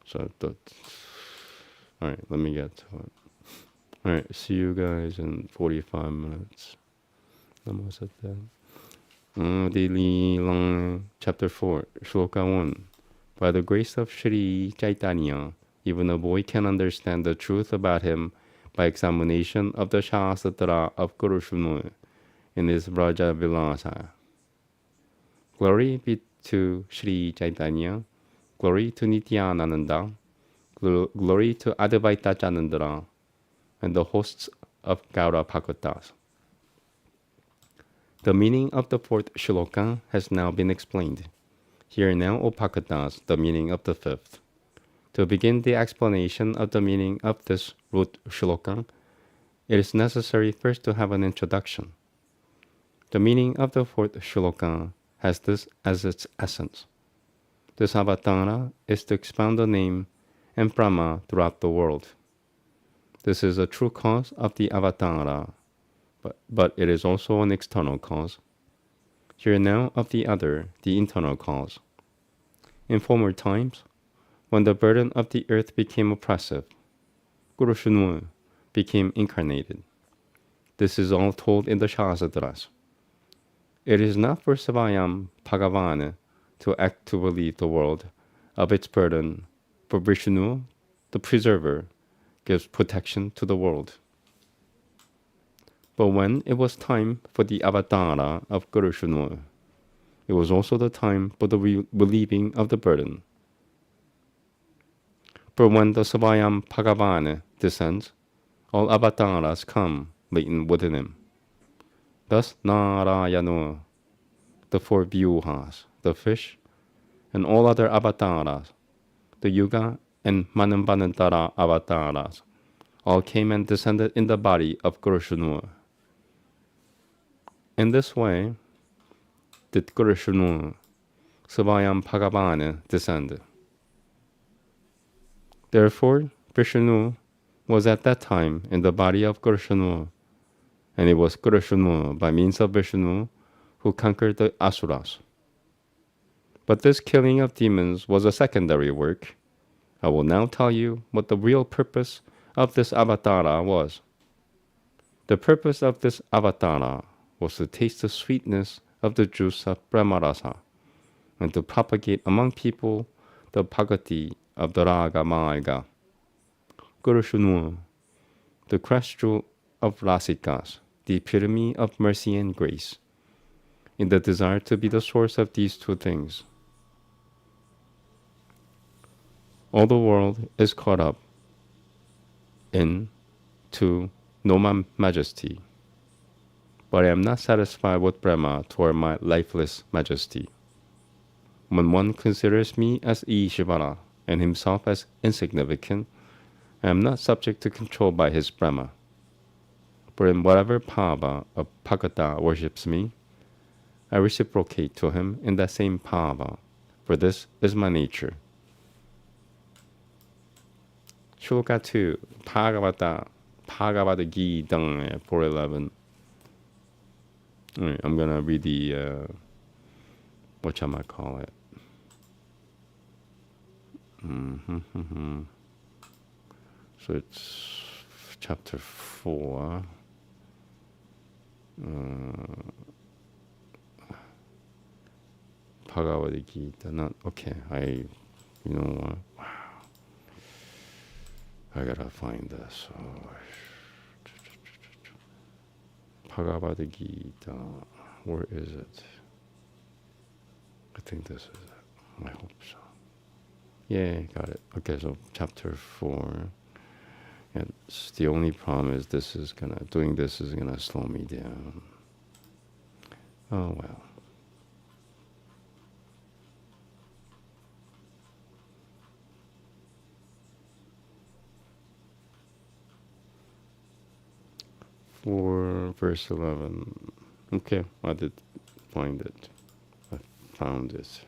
So all right. Let me get to it. All right. See you guys in 45 minutes. Namaste. Daily Long, Chapter 4, Shloka 1. By the grace of Sri Caitanya, even a boy can understand the truth about him by examination of the Shastra of Guru Shunu in his Braja Vilasa. Glory be to Sri Caitanya, glory to Nityananda, glory to Advaita Chanandra, and the hosts of Gaura Bhagavatas. The meaning of the fourth shloka has now been explained. Hear now, O Bhagavatas, the meaning of the fifth. To begin the explanation of the meaning of this root shloka, it is necessary first to have an introduction. The meaning of the fourth shloka has this as its essence. This avatara is to expound the name and Brahma throughout the world. This is a true cause of the avatara, but it is also an external cause. Hear now of the other, the internal cause. In former times, when the burden of the earth became oppressive, Guru Shunu became incarnated. This is all told in the Shastras. It is not for Svayam Bhagavan to act to relieve the world of its burden, for Vishnu, the preserver, gives protection to the world. But when it was time for the avatara of Guru Shunu, it was also the time for the relieving of the burden. For when the Svayam Bhagavan descends, all avatars come latent within him. Thus Narayana, the four vyuhas, the fish, and all other avatars, the Yuga and Manambanantara avatars, all came and descended in the body of Guru Shunu. In this way did Guru Shunu, Svayam Bhagavan, descend. Therefore, Vishnu was at that time in the body of Guru Shunu, and it was Guru Shunu, by means of Vishnu, who conquered the Asuras. But this killing of demons was a secondary work. I will now tell you what the real purpose of this avatara was. The purpose of this avatara was to taste the sweetness of the juice of Brahmarasa, and to propagate among people the bhakti of the Raga Marga. Guru Shunu, the crest jewel of Rasikas, the epitome of mercy and grace, in the desire to be the source of these two things. All the world is caught up in to know my majesty, but I am not satisfied with Brahma toward my lifeless majesty. When one considers me as Ishvara and himself as insignificant, I am not subject to control by his Brahma. For in whatever bhava a Bhagata worships me, I reciprocate to him in that same bhava, for this is my nature. Shloka 2, Bhagavad Gita 411. Alright, I'm gonna read the whatchamacallit. So it's chapter 4. Bhagavad Gita. Not okay. You know what? Wow. I gotta find this. Bhagavad Gita. Where is it? I think this is it. I hope so. Yeah, got it. Okay, so chapter 4. And the only problem is doing this is gonna slow me down. Oh well. For verse 11. Okay, I did find it. I found it.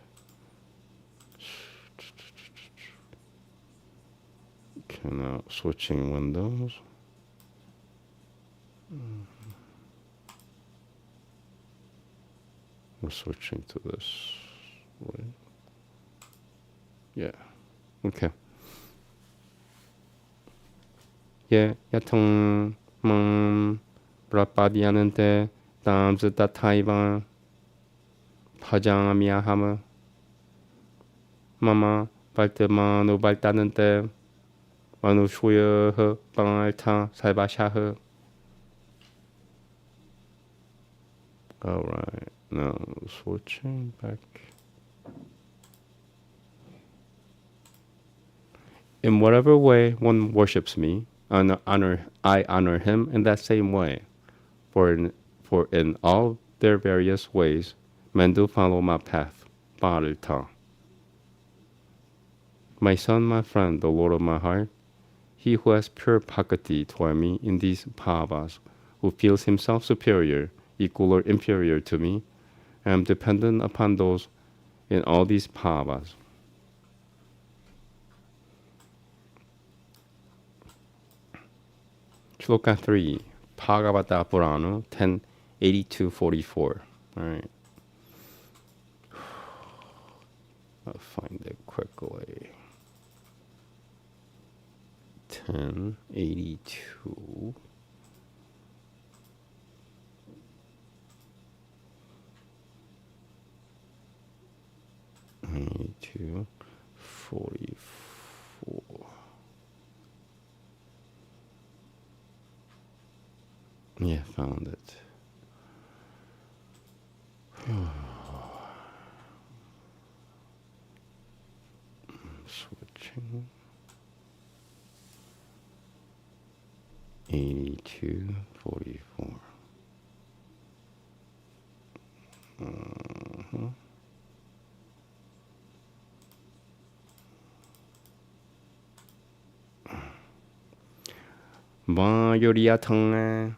Okay, now switching windows. We're switching to this, right? Yeah. Okay. Yeah, yatung prapadianante tamzata taivan 파장미야하무 마마 발트마누 발따는데 마누 쇼여허 빵알타 살바샤허. Alright, now switching back. In whatever way one worships me, I honor him in that same way. For in all their various ways, men do follow my path. Bharata. My son, my friend, the Lord of my heart, he who has pure bhakti toward me in these bhavas, who feels himself superior, equal or inferior to me, I am dependent upon those in all these bhavas. Shloka 3, Bhagavata Purana 10:82-44. All right. I'll find it quickly. 10:82. To 44. Yeah, found it. Switching. 82:44. Mayoria tongue,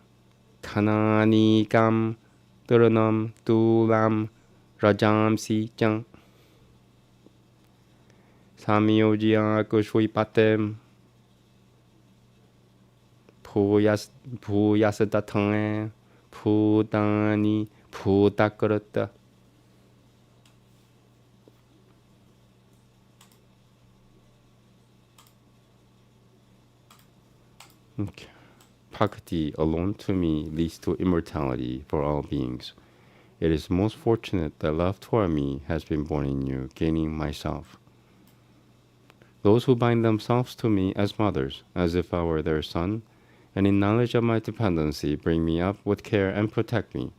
Kanani gam, Duranam, Dulam, Rajam si jang. Samyojia Kushwi patem, Puyasada tongue, Pudani, Pudakurata. Okay. Bhakti alone to me leads to immortality for all beings. It is most fortunate that love toward me has been born in you, gaining myself. Those who bind themselves to me as mothers, as if I were their son, and in knowledge of my dependency bring me up with care and protect me,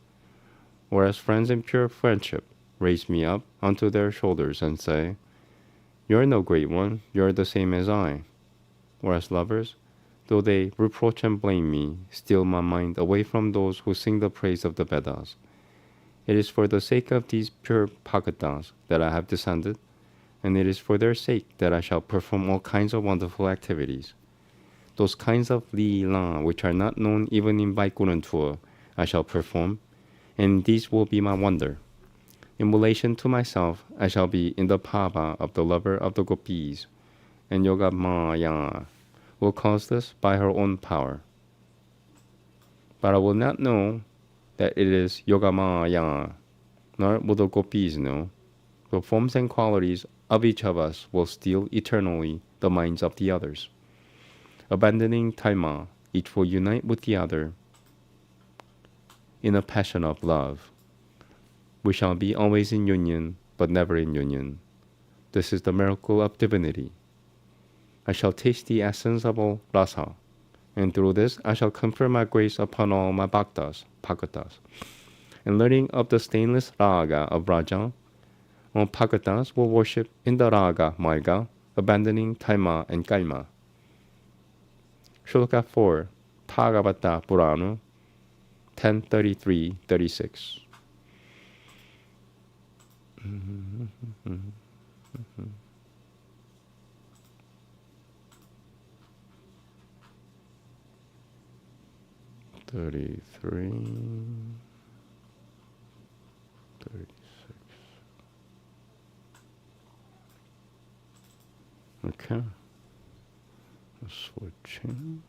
or as friends in pure friendship raise me up onto their shoulders and say, "You're no great one, you're the same as I," or as lovers, though they reproach and blame me, steal my mind away from those who sing the praise of the Vedas. It is for the sake of these pure Bhagatas that I have descended, and it is for their sake that I shall perform all kinds of wonderful activities. Those kinds of Leela which are not known even in Vaikuntha I shall perform, and these will be my wonder. In relation to myself, I shall be in the bhava of the lover of the gopis, and Yoga Maya will cause this by her own power. But I will not know that it is Yogamaya, nor will the gopis know. The forms and qualities of each of us will steal eternally the minds of the others. Abandoning Taima, each will unite with the other in a passion of love. We shall be always in union, but never in union. This is the miracle of divinity. I shall taste the essence of all rasa, and through this I shall confer my grace upon all my bhaktas. And learning of the stainless raga of Raja, all bhagatas will worship in the raga marga, abandoning taima and kalma. Shloka 4, Bhagavata Purana 10:33-36. Okay. Switching.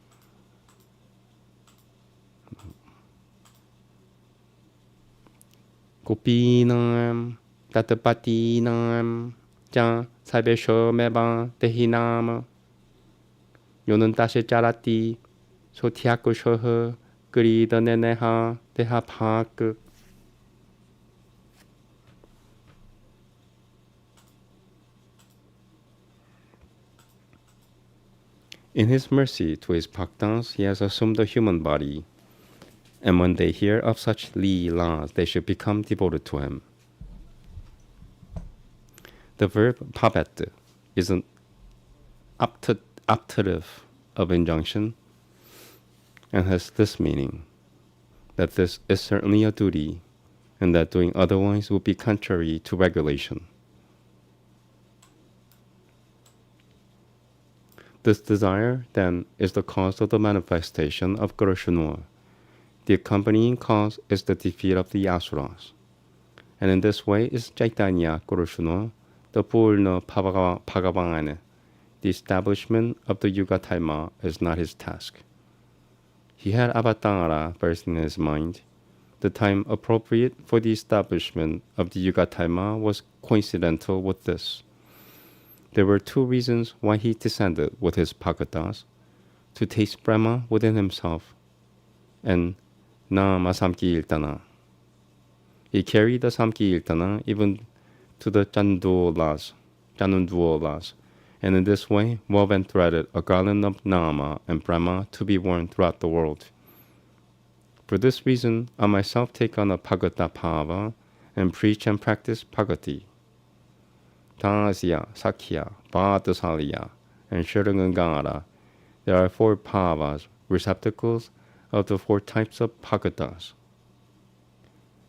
Gopinam, Tatapatinam, Jan Sabesho Meba Tehinam. Yonan Tashe Charati, Sotiakushoha, Grida Neneha, Tehapak. In his mercy to his bhaktans, he has assumed a human body, and when they hear of such leelas, they should become devoted to him. The verb bhavet is an optative of injunction and has this meaning, that this is certainly a duty, and that doing otherwise would be contrary to regulation. This desire, then, is the cause of the manifestation of Guru. The accompanying cause is the defeat of the Asuras. And in this way is Caitanya Guru, the Purna Bhagavan. The establishment of the Yuga-Dharma is not his task. He had Avatara first in his mind. The time appropriate for the establishment of the Yuga-Dharma was coincidental with this. There were two reasons why he descended with his Bhagatas: to taste Brahma within himself, and Namaste. He carried the Samkirtana even to the Chandulas, and in this way wove and threaded a garland of Nama and Brahma to be worn throughout the world. For this reason, I myself take on a Bhagata Bhava and preach and practice Bhagati. Tasya, Sakya, Vadasalya, and Shurangangara. There are 4 bhavas, receptacles of the 4 types of bhagatas.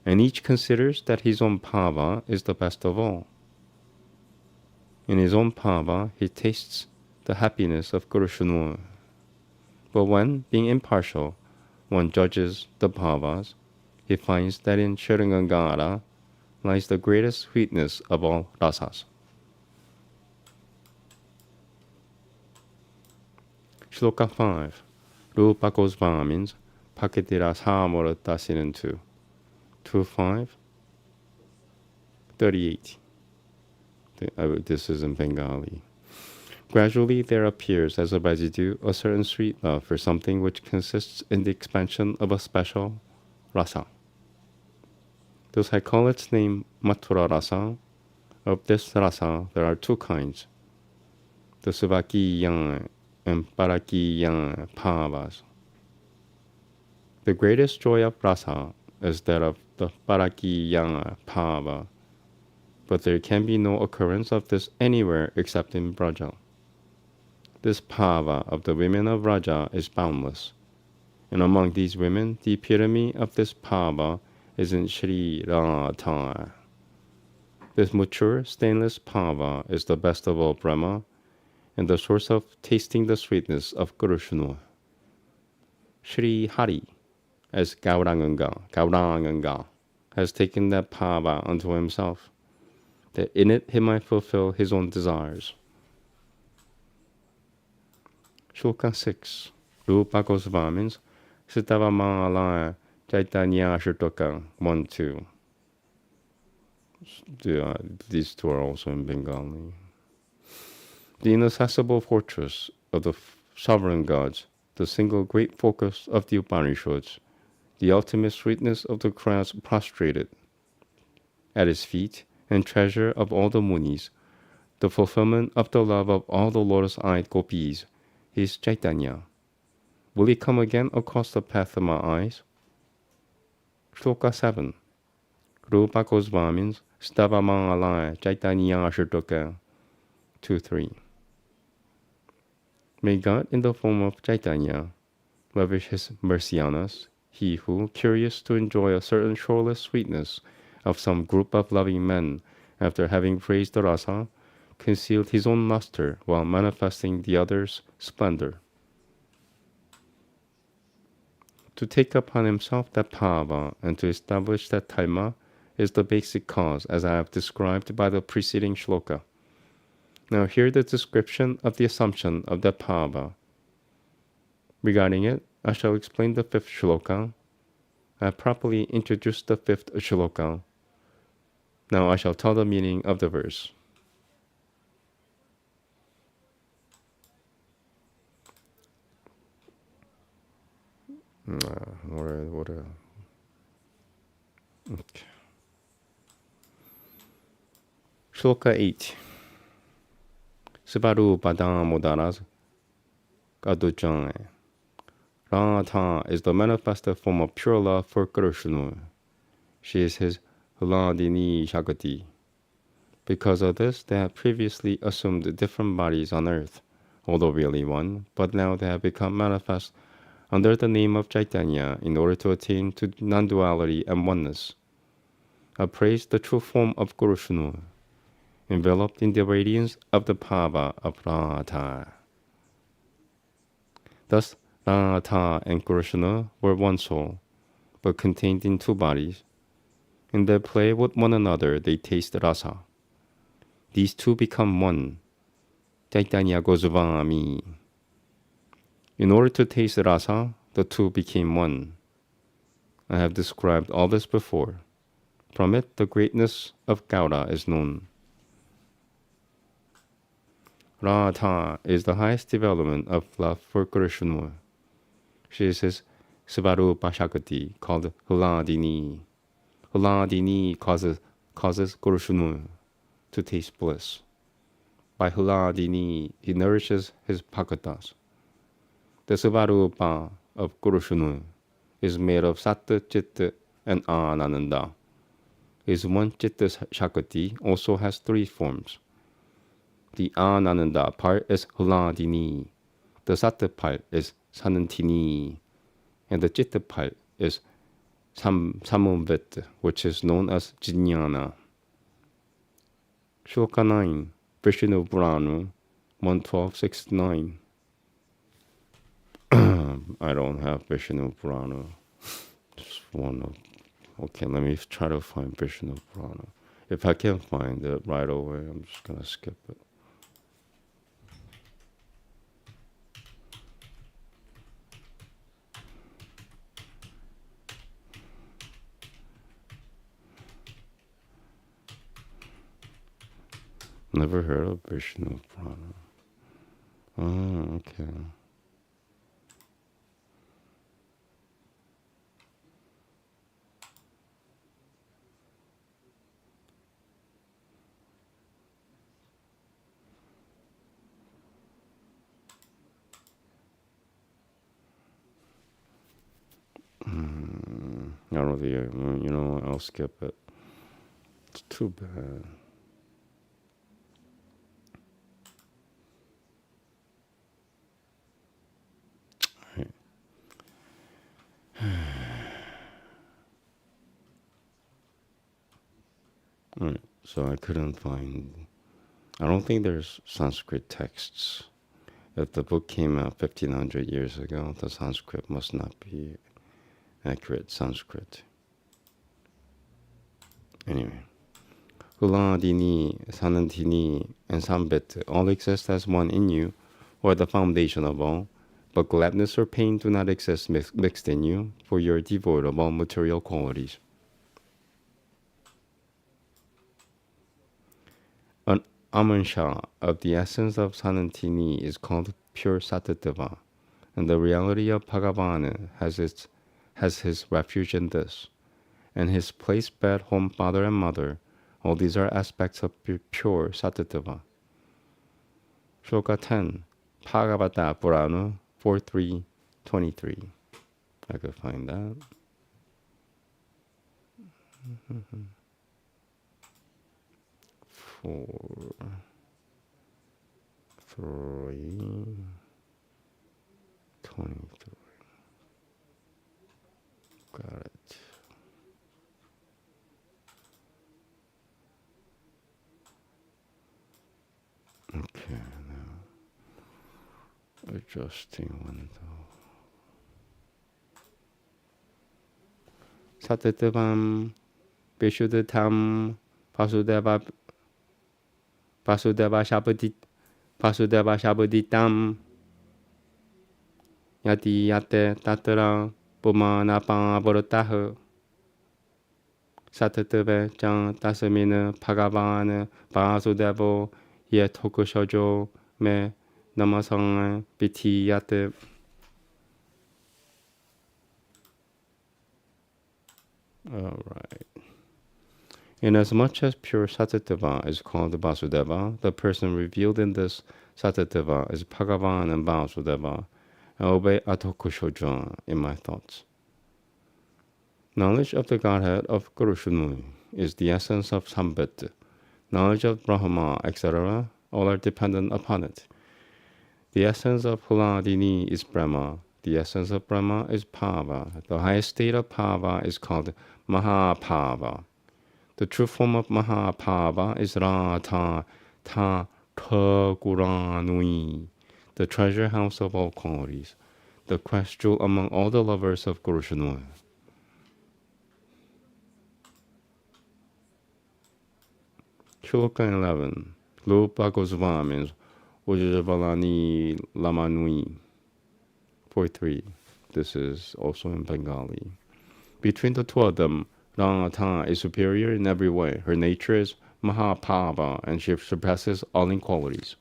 And each considers that his own bhava is the best of all. In his own bhava, he tastes the happiness of Guru. But when, being impartial, one judges the bhavas, he finds that in Shurangangara lies the greatest sweetness of all rasas. Shloka 5. Rupa Gosvami means Pakitira Samurata Sinan 2. 2.5. 38. This is in Bengali. Gradually there appears as a residue a certain sweet love for something which consists in the expansion of a special rasa. Thus I call its name Mathura rasa. Of this rasa there are 2 kinds, the Subhakiyana and Parakiyana bhavas. The greatest joy of rasa is that of the Parakiyana bhava, but there can be no occurrence of this anywhere except in Braja. This bhava of the women of Raja is boundless, and among these women the epitome of this bhava is in Sri Radha. This mature, stainless bhava is the best of all Brahma, and the source of tasting the sweetness of Guru. Sri Hari, as Gauranga, has taken that bhava unto himself, that in it he might fulfill his own desires. Shloka 6. Rupa Gosvami means Sitava Mala Caitanya Shirtoka 1, 2. These 2 are also in Bengali. The inaccessible fortress of the sovereign gods, the single great focus of the Upanishads, the ultimate sweetness of the crowds prostrated at his feet, and treasure of all the munis, the fulfillment of the love of all the lotus-eyed gopis, is Caitanya. Will he come again across the path of my eyes? Shloka 7. Rupa Gosvami means Stava Mangala Caitanya Shirtoka 2-3. May God, in the form of Caitanya, lavish his mercy on us, he who, curious to enjoy a certain shoreless sweetness of some group of loving men, after having praised the rasa, concealed his own luster while manifesting the other's splendor. To take upon himself that bhava and to establish that dharma is the basic cause, as I have described by the preceding shloka. Now hear the description of the assumption of that bhava. Regarding it, I shall explain the 5th shloka. I have properly introduced the 5th shloka. Now I shall tell the meaning of the verse. Okay. Shloka 8. Sivaru Padamodaras Kaduchang. Rangatha is the manifested form of pure love for Krishna. She is his Huladini Shakti. Because of this, they have previously assumed different bodies on earth, although really one, but now they have become manifest under the name of Caitanya in order to attain to non-duality and oneness. Appraise the true form of Krishna, enveloped in the radiance of the Bhava of Radha. Thus, Radha and Krishna were one soul, but contained in two bodies. In their play with one another, they taste rasa. These two become one. Caitanya Gosvami. In order to taste rasa, the two became one. I have described all this before. From it, the greatness of Gauda is known. Radha is the highest development of love for Krishna. She is his Svarupa Shakti, called Huladini. Huladini causes Krishna to taste bliss. By Huladini, he nourishes his Bhaktas. The Svarupa of Krishna is made of Sattva, Chitta, and Ananda. His one Chitta Shakti also has three forms. The Ananda part is Huladini, the Sattva part is Sanantini, and the Chitta part is Samumvit, which is known as Jnana. Shloka 9, Vishnu Purana, 112.69. I don't have Vishnu Purana. Just one of. Okay, let me try to find Vishnu Purana. If I can't find it right away, I'm just gonna skip it. Never heard of Vishnu Purana. Oh, okay. I don't know, you know, I'll skip it. It's too bad. Alright, so I couldn't find. I don't think there's Sanskrit texts. If the book came out 1500 years ago, the Sanskrit must not be accurate Sanskrit. Anyway, Huladini, Sanantini, and Sambit all exist as one in you, or the foundation of all, but gladness or pain do not exist mixed in you, for you are devoid of all material qualities. An āmēn of the essence of Sanantini is called pure Sattva, and the reality of Bhagavan has his refuge in this, and his place, bed, home, father, and mother. All these are aspects of pure Sattva. Shloka 10, Bhagavata Purana 4.3.23. I could find that. 4.3.23. Got it. Okay, now adjusting window. Sattvam, Vishuddhatam, Vasudeva Shabaditam, Yati Yate Tatra, Pumanapa Vorotah, Sattva Jang Tasamina Bhagavan, Vasudevo, Yetokushojo, Me Namasang, Biti Yate. Alright. Inasmuch as pure Sattva is called Vasudeva, the person revealed in this Sattva is Bhagavan and Vasudeva, I obey Atokushoja in my thoughts. Knowledge of the Godhead of Guru Shunmui is the essence of Sambit. Knowledge of Brahma, etc., all are dependent upon it. The essence of Huladini is Brahma. The essence of Brahma is Pava. The highest state of Pava is called Mahapava. The true form of Mahapava is Rata Ta Kaguranui, the treasure house of all qualities, the quest jewel among all the lovers of Guru Shanui. Shloka 11. Lupa Gosva means Ujavalani Lamanui. 43. This is also in Bengali. Between the two of them, Rangata is superior in every way. Her nature is Mahapava, and she surpasses all in qualities.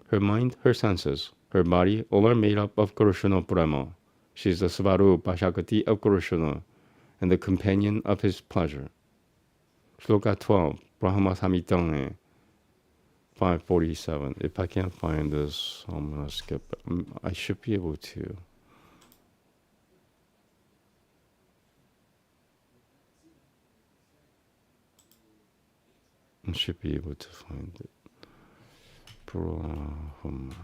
Her mind, her senses, her body, all are made up of Kurushana Brahma. She is the Svarupa Shakti of Kurushana, and the companion of his pleasure. Shloka 12, Brahma Samhitange, 547. If I can't find this, I'm going to skip it. I should be able to. I should be able to find it. Brahma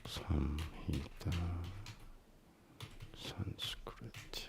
Samhita, Sanskrit.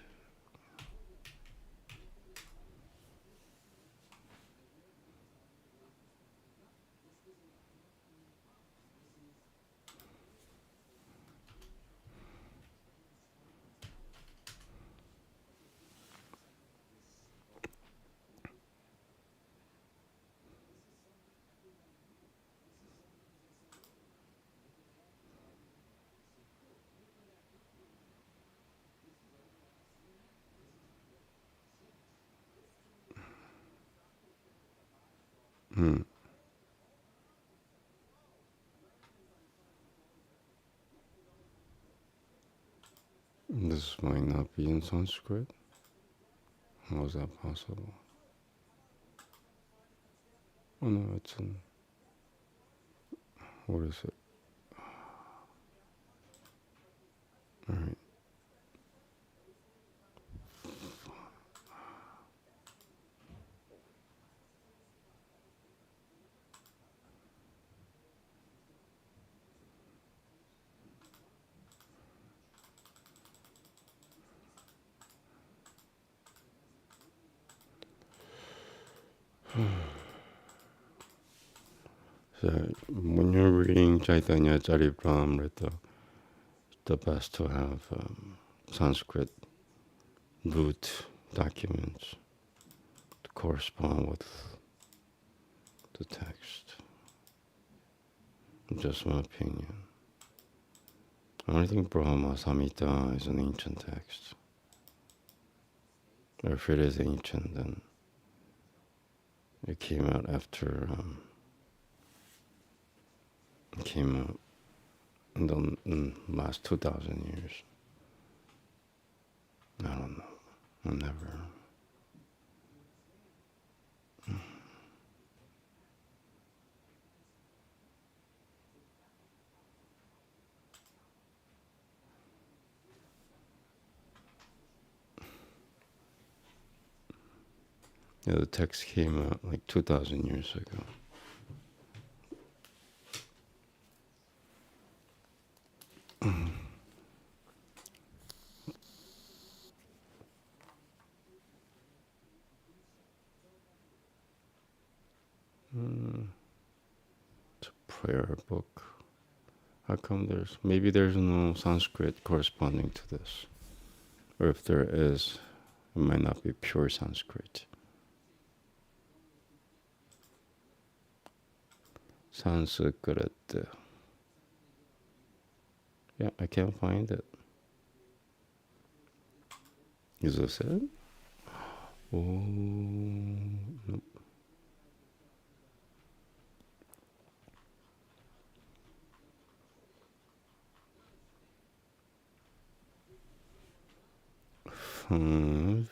This might not be in Sanskrit. How is that possible? Oh no, it's in. What is it? All right. So when you're reading Caitanya Caritamrita, it's the best to have Sanskrit root documents to correspond with the text. Just my opinion. I don't think Brahma Samhita is an ancient text. Or if it is ancient, then it came out after, it came out in the last 2,000 years. I don't know. I'll never. Yeah, the text came out like 2,000 years ago. It's a prayer book. How come maybe there's no Sanskrit corresponding to this? Or if there is, it might not be pure Sanskrit. Sanskrit. Yeah, I can't find it. Is this it? Oh, nope. Five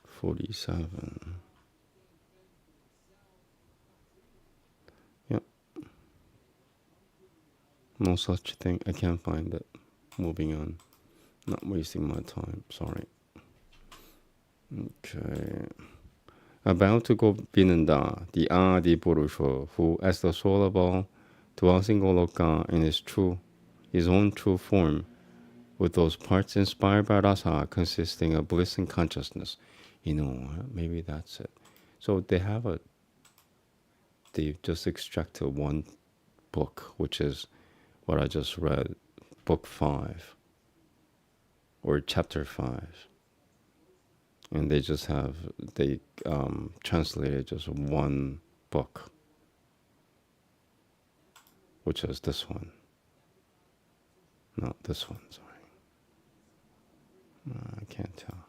47. Yep. No such thing. I can't find it. Moving on. Not wasting my time. Sorry. Okay. About to go Binanda, the Adi Purusha, who, as the soul of all, dwells in Goloka in his own true form, with those parts inspired by rasa consisting of bliss and consciousness. Maybe that's it. So they've just extracted one book, which is what I just read, book 5, or chapter 5. And they translated just one book, which is this one. No, this one, sorry. I can't tell.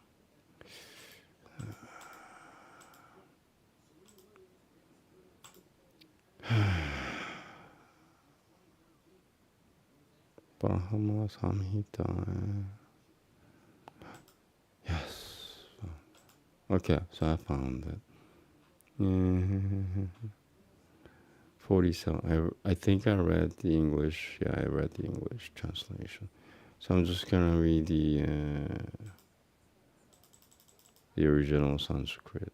Brahma Samhita. Yes. Okay, so I found it. 47. I think I read the English. Yeah, I read the English translation. So I'm just gonna read the original Sanskrit.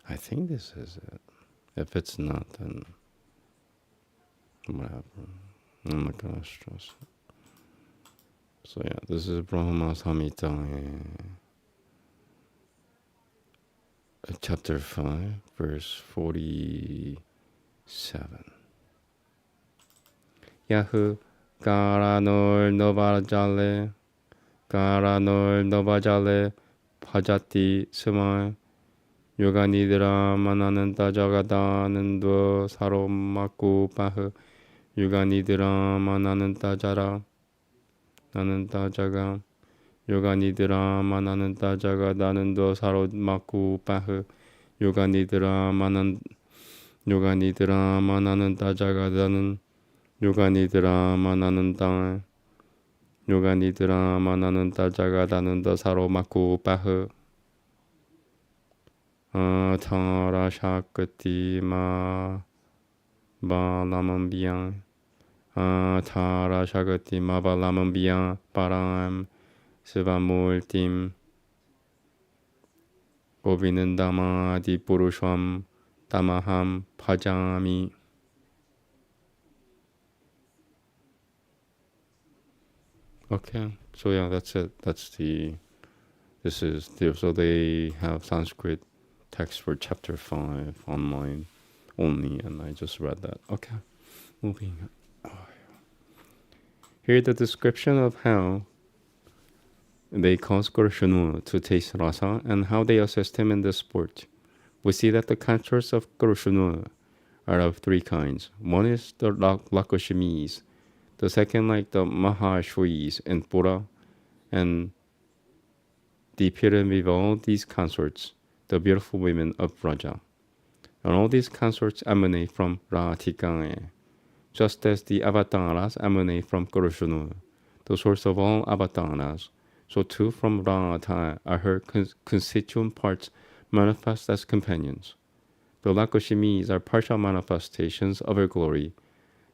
I think this is it. If it's not, then whatever. I'm not gonna stress it. So yeah, this is Brahma Samhita, chapter 5, verse 47. Yahu Karanol Novajale Pajati Sema Yoganidra Manananta Jagadanando Saromaku Pahu Yoganidra Manananta Jara Nananta Jaga Yoganidra Manananta Jagadanando Saromaku Pahu Yoganidra Manananta Jagadanan Yoganidra Manananta Yoganidra Manananta Jagadananda Saromaku Pahu Tara Shakti Ma Balamambiyan Tara Shakti Ma Balamambiyan Param Sivamultim Govinandama Di Purusham Tamaham Pajami. Okay, so yeah, that's it. So they have Sanskrit text for chapter 5 online only, and I just read that. Okay, moving on. Here the description of how they cause Kurushunu to taste rasa and how they assist him in the sport. We see that the consorts of Kurushunu are of 3 kinds. One is the Lakushimis, the second like the Mahashwis and Pura, and the epitome of all these consorts, the beautiful women of Vraja. And all these consorts emanate from Ratikāya, just as the avatars emanate from Kurushunu, the source of all avatars. So too from Radha are her constituent parts manifest as companions. The Lakushimis are partial manifestations of her glory.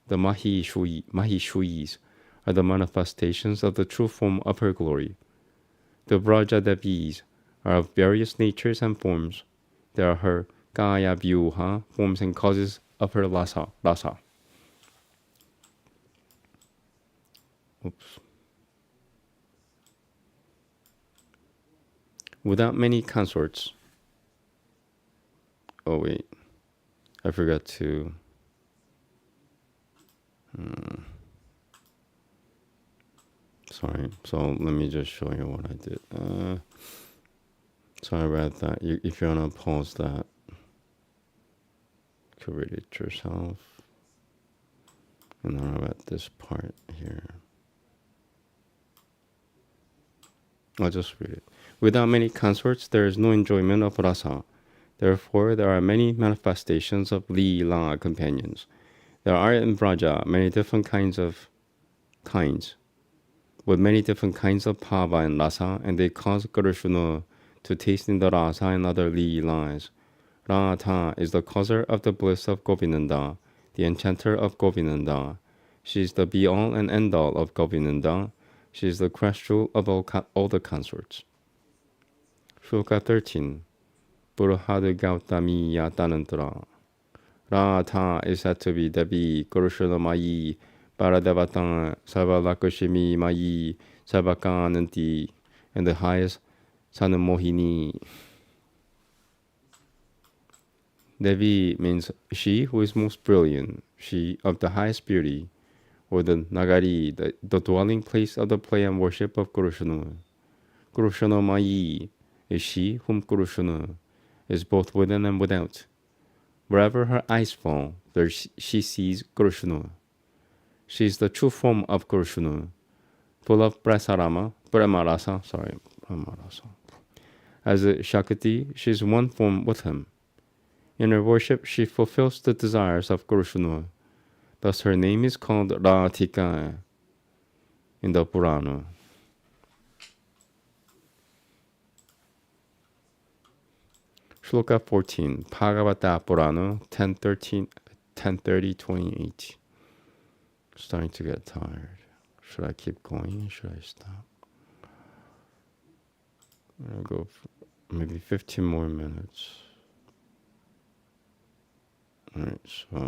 The Mahishwis are the manifestations of the true form of her glory. The Vrajadevis are of various natures and forms. They are her Kaya Vyuha, forms and causes of her Rasa. Oops. Without many consorts. Oh wait, I forgot to. Sorry, so let me just show you what I did. So I read that. If you want to pause that, you could read it yourself. And then I read this part here. I'll just read it. Without many consorts, there is no enjoyment of rasa. Therefore, there are many manifestations of Leela companions. There are in Vraja many different kinds, with many different kinds of Pava and Rasa, and they cause Kurushunu to taste in the Rasa and other Leelas. Radha is the causer of the bliss of Govinanda, the enchanter of Govinanda, She is the be-all and end-all of Govinda. She is the crest jewel of all the consorts. Shloka 13. Burhad Gautami Yatanantara. Radha is said to be Devi Kurushana Mayi, Paradevatang, Sarvalakshmi Mayi, Sarvakananti, and the highest Sanamohini. Devi means she who is most brilliant, she of the highest beauty, or the Nagari, the dwelling place of the play and worship of Kurushana. Kurushana Mayi is she whom Kurushana is both within and without. Wherever her eyes fall, there she sees Kurushana. She is the true form of Kurushana, full of Pramarasa. As a Shakti, she is one form with him. In her worship, she fulfills the desires of Kurushana. Thus her name is called Radhika in the Purana. Shloka 14, Bhagavata Purana, 10:30-28. Starting to get tired. Should I keep going? Should I stop? I'll go for maybe 15 more minutes. Alright, so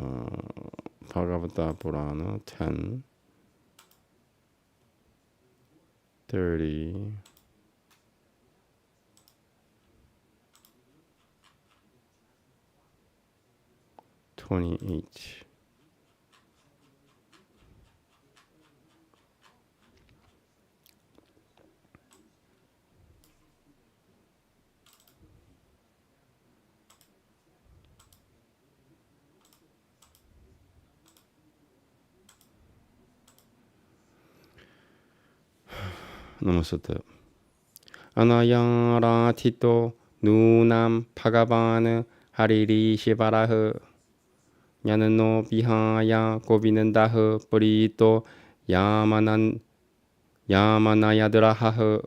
Bhagavata Purana 10:30. 28. Namaste. Anayaratito nunam Bhagavan Hariri Shivaraha Yanano Bihaya Govinandaha Purito Yamanayadraha.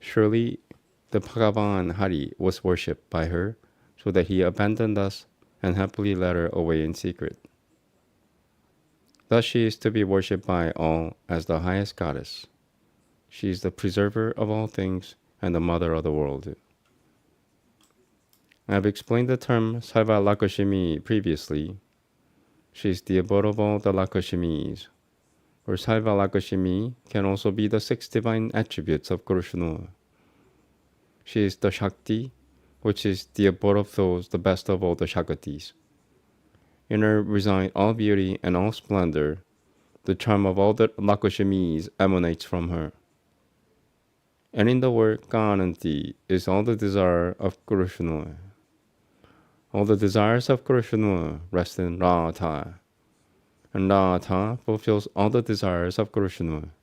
Surely the Bhagavan Hari was worshipped by her, so that he abandoned us and happily led her away in secret. Thus she is to be worshipped by all as the highest goddess. She is the preserver of all things and the mother of the world. I have explained the term Sarva Lakshmi previously. She is the abode of all the Lakshmis, or Sarva Lakshmi can also be the 6 divine attributes of Krishna. She is the Shakti, which is the abode of those, the best of all the Shaktis. In her reside all beauty and all splendor. The charm of all the Lakshmis emanates from her. And in the word Kananti is all the desire of Krishna. All the desires of Krishna rest in Radha. And Radha fulfills all the desires of Krishna.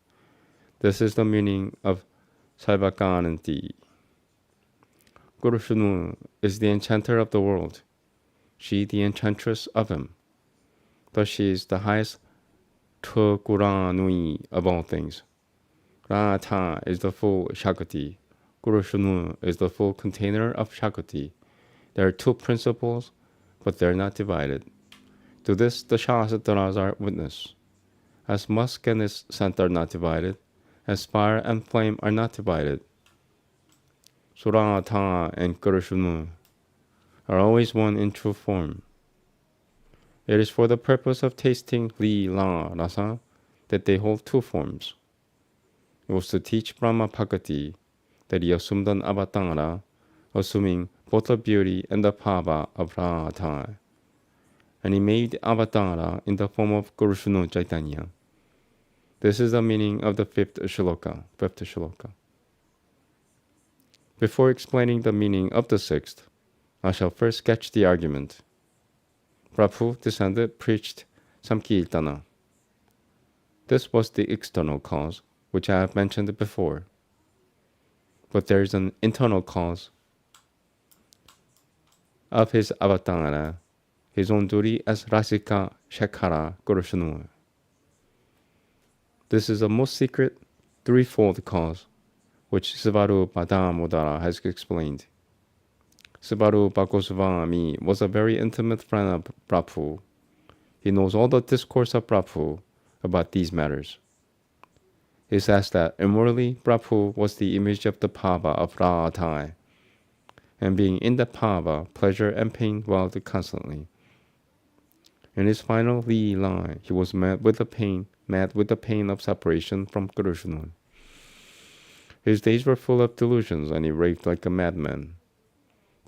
This is the meaning of Sarvakananti. Krishna is the enchanter of the world. She the enchantress of him. Thus she is the highest Thakuranui of all things. Radha is the full Shakti. Krishna is the full container of Shakti. There are 2 principles, but they are not divided. To this the Shastras are witness. As musk and its scent are not divided, as fire and flame are not divided, so Radha and Krishna are always one in true form. It is for the purpose of tasting Lila Rasa that they hold 2 forms. It was to teach Brahma Bhakti that he assumed an avatara, assuming both the beauty and the bhava of Radha. And he made avatara in the form of Krishna Caitanya. This is the meaning of the 5th shloka. Before explaining the meaning of the 6th, I shall first sketch the argument. Prabhu descended, preached Sankirtana. This was the external cause, which I have mentioned before. But there is an internal cause of his avatara, his own duty as Rasika Shekara Gurushanur. This is a most secret, threefold cause, which Sivaru Padamodara has explained. Sivaru Goswami was a very intimate friend of Prabhu. He knows all the discourse of Prabhu about these matters. He says that immorally Prabhu was the image of the Bhava of Radha, and being in the Bhava, pleasure and pain dwelled constantly. In his final line, he was mad with the pain of separation from Krishna. His days were full of delusions, and he raved like a madman.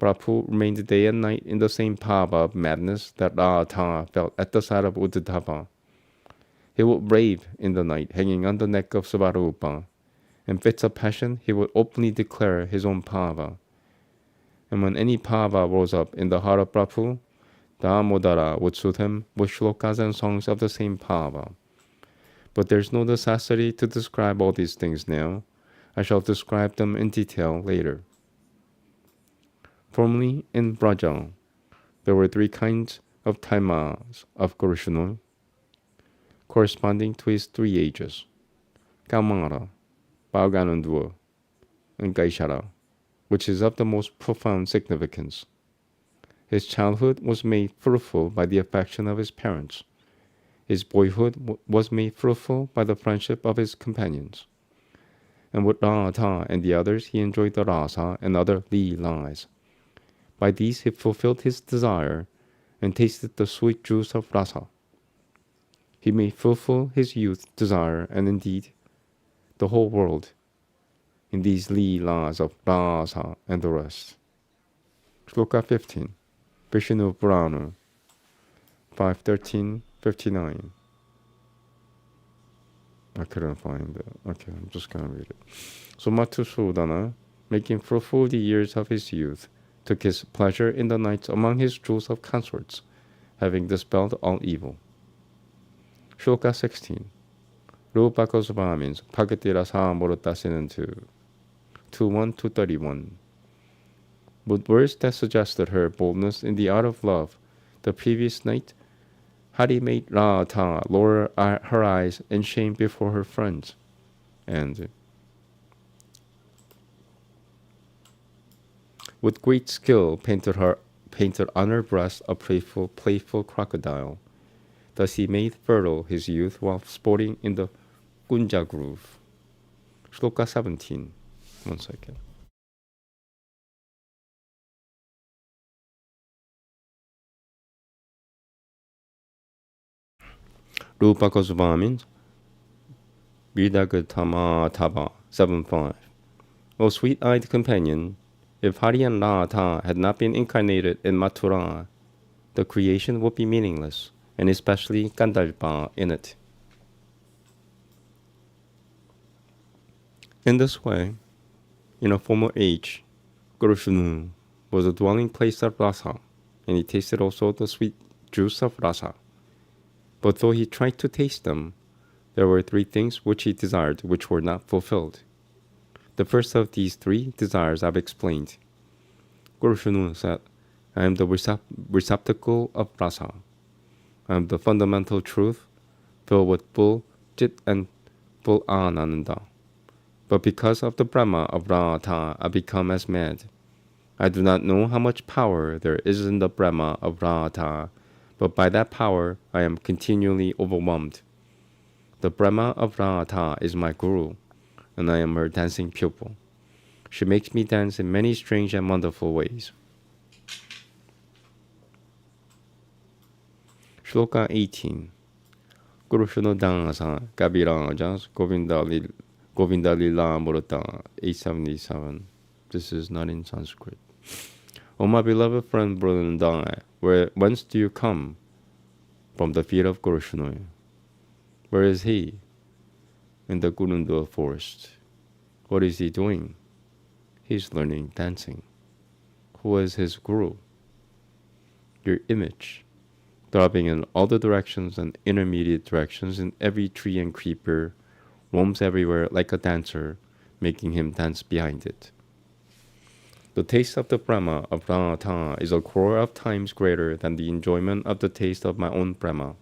Prabhu remained day and night in the same bhava of madness that Radha felt at the sight of Uddhava. He would rave in the night, hanging on the neck of Svarupa. In fits of passion, he would openly declare his own bhava. And when any bhava rose up in the heart of Prabhu, Damodara would soothe him with shlokas and songs of the same bhava. But there's no necessity to describe all these things now. I shall describe them in detail later. Formerly in Braja, there were three kinds of taimas of Krishna, corresponding to his 3 ages: Kamara, Bhagavanandua, and Gaishara, which is of the most profound significance. His childhood was made fruitful by the affection of his parents. His boyhood was made fruitful by the friendship of his companions. And with Radha and the others, he enjoyed the rasa and other leelas. By these he fulfilled his desire and tasted the sweet juice of rasa. He may fulfill his youth desire and indeed the whole world in these leelas of rasa and the rest. Shloka 15, Vishnu Purana 5:13-59. I couldn't find it. Okay, I'm just going to read it. So Madhusudana, making fruitful the years of his youth, took his pleasure in the nights among his jewels of consorts, having dispelled all evil. Shloka 16. Rupa Goswami's Bhagatira Samurtasinen 2:1-31. With words that suggested her boldness in the art of love, the previous night, Hari made Radha lower her eyes in shame before her friends, and with great skill painted on her breast a playful crocodile. Thus he made fertile his youth while sporting in the Kunja grove. Shloka 17. 1 second. Rupa Goswami's Vidagatamātava 7:5. O sweet-eyed companion, if Hari and Radha had not been incarnated in Mathura, the creation would be meaningless, and especially Gandharva in it. In this way, in a former age, Krishna was a dwelling place of rasa, and he tasted also the sweet juice of rasa. But though he tried to taste them, there were 3 things which he desired which were not fulfilled. The first of these 3 desires I've explained. Krishna said, I am the receptacle of rasa. I am the fundamental truth, filled with full chit and full ananda. But because of the Brahma of Radha, I become as mad. I do not know how much power there is in the Brahma of Radha, but by that power I am continually overwhelmed. The Brahma of Radha is my guru, and I am her dancing pupil. She makes me dance in many strange and wonderful ways. Shloka 18. Krishna Dansa Kabirajas Govinda Lila Murata 877. This is not in Sanskrit. O my beloved friend Brahmanandana, whence do you come? From the feet of Krishna. Where is he? In the Gurundwa forest. What is he doing? He is learning dancing. Who is his guru? Your image, throbbing in all the directions and intermediate directions in every tree and creeper, roams everywhere like a dancer, making him dance behind it. The taste of the Brahma of Pranatha is a crore of times greater than the enjoyment of the taste of my own Brahma.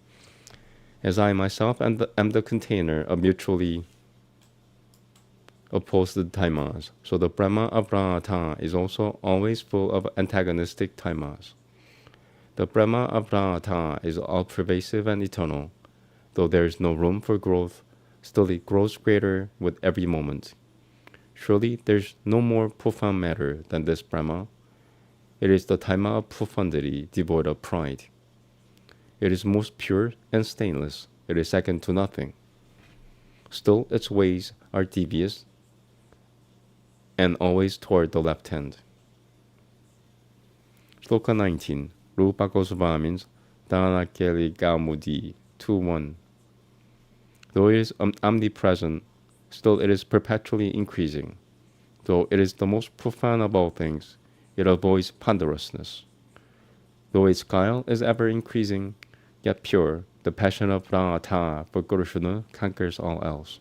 As I myself am the container of mutually opposed taimas, so the Brahma of Pranatha is also always full of antagonistic taimas. The Brahma of Pranatha is all-pervasive and eternal. Though there is no room for growth, still it grows greater with every moment. Surely there is no more profound matter than this Brahma. It is the taima of profundity, devoid of pride. It is most pure and stainless. It is second to nothing. Still its ways are devious and always toward the left hand. Shloka 19. Rupa Gosvami means Dhanakeli Gaumudi 2-1. Though it is omnipresent, still it is perpetually increasing. Though it is the most profound of all things, it avoids ponderousness. Though its guile is ever increasing, yet pure, the passion of Pranatha for Guru conquers all else.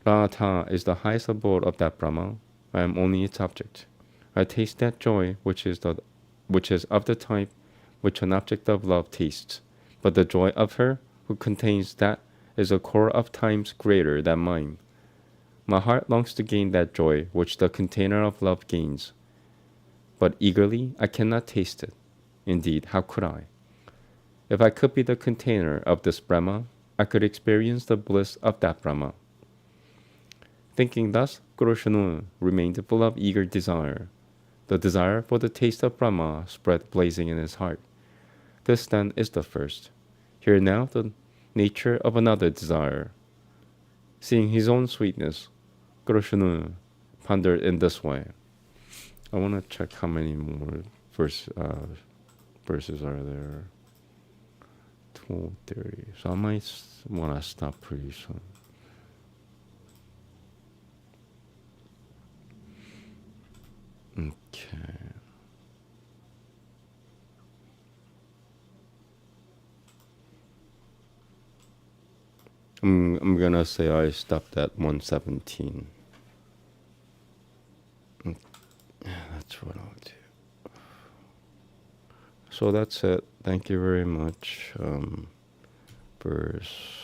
Pranatha is the highest abode of that Brahma. I am only its object. I taste that joy which is of the type which an object of love tastes, but the joy of her who contains that is a crore of times greater than mine. My heart longs to gain that joy which the container of love gains, but eagerly I cannot taste it. Indeed, how could I? If I could be the container of this Brahma, I could experience the bliss of that Brahma. Thinking thus, Guru Shanu remained full of eager desire. The desire for the taste of Brahma spread blazing in his heart. This then is the first. Hear now the nature of another desire. Seeing his own sweetness, Guru Shanu pondered in this way. I want to check how many more verses are there. 12:30. So I might want to stop pretty soon. Okay. I'm gonna say I stopped at 117. That's what I'll do. So that's it. Thank you very much. Verse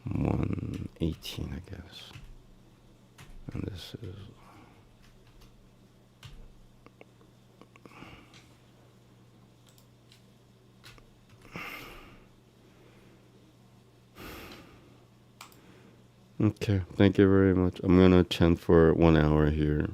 118, I guess. And this is okay. Thank you very much. I'm gonna chant for 1 hour here.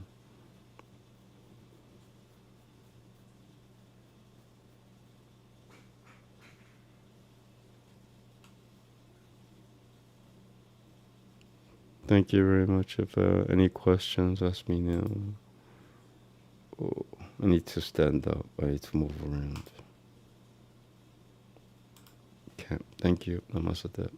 Thank you very much. If any questions, ask me now. Oh, I need to stand up. I need to move around. Okay. Thank you. Namaste.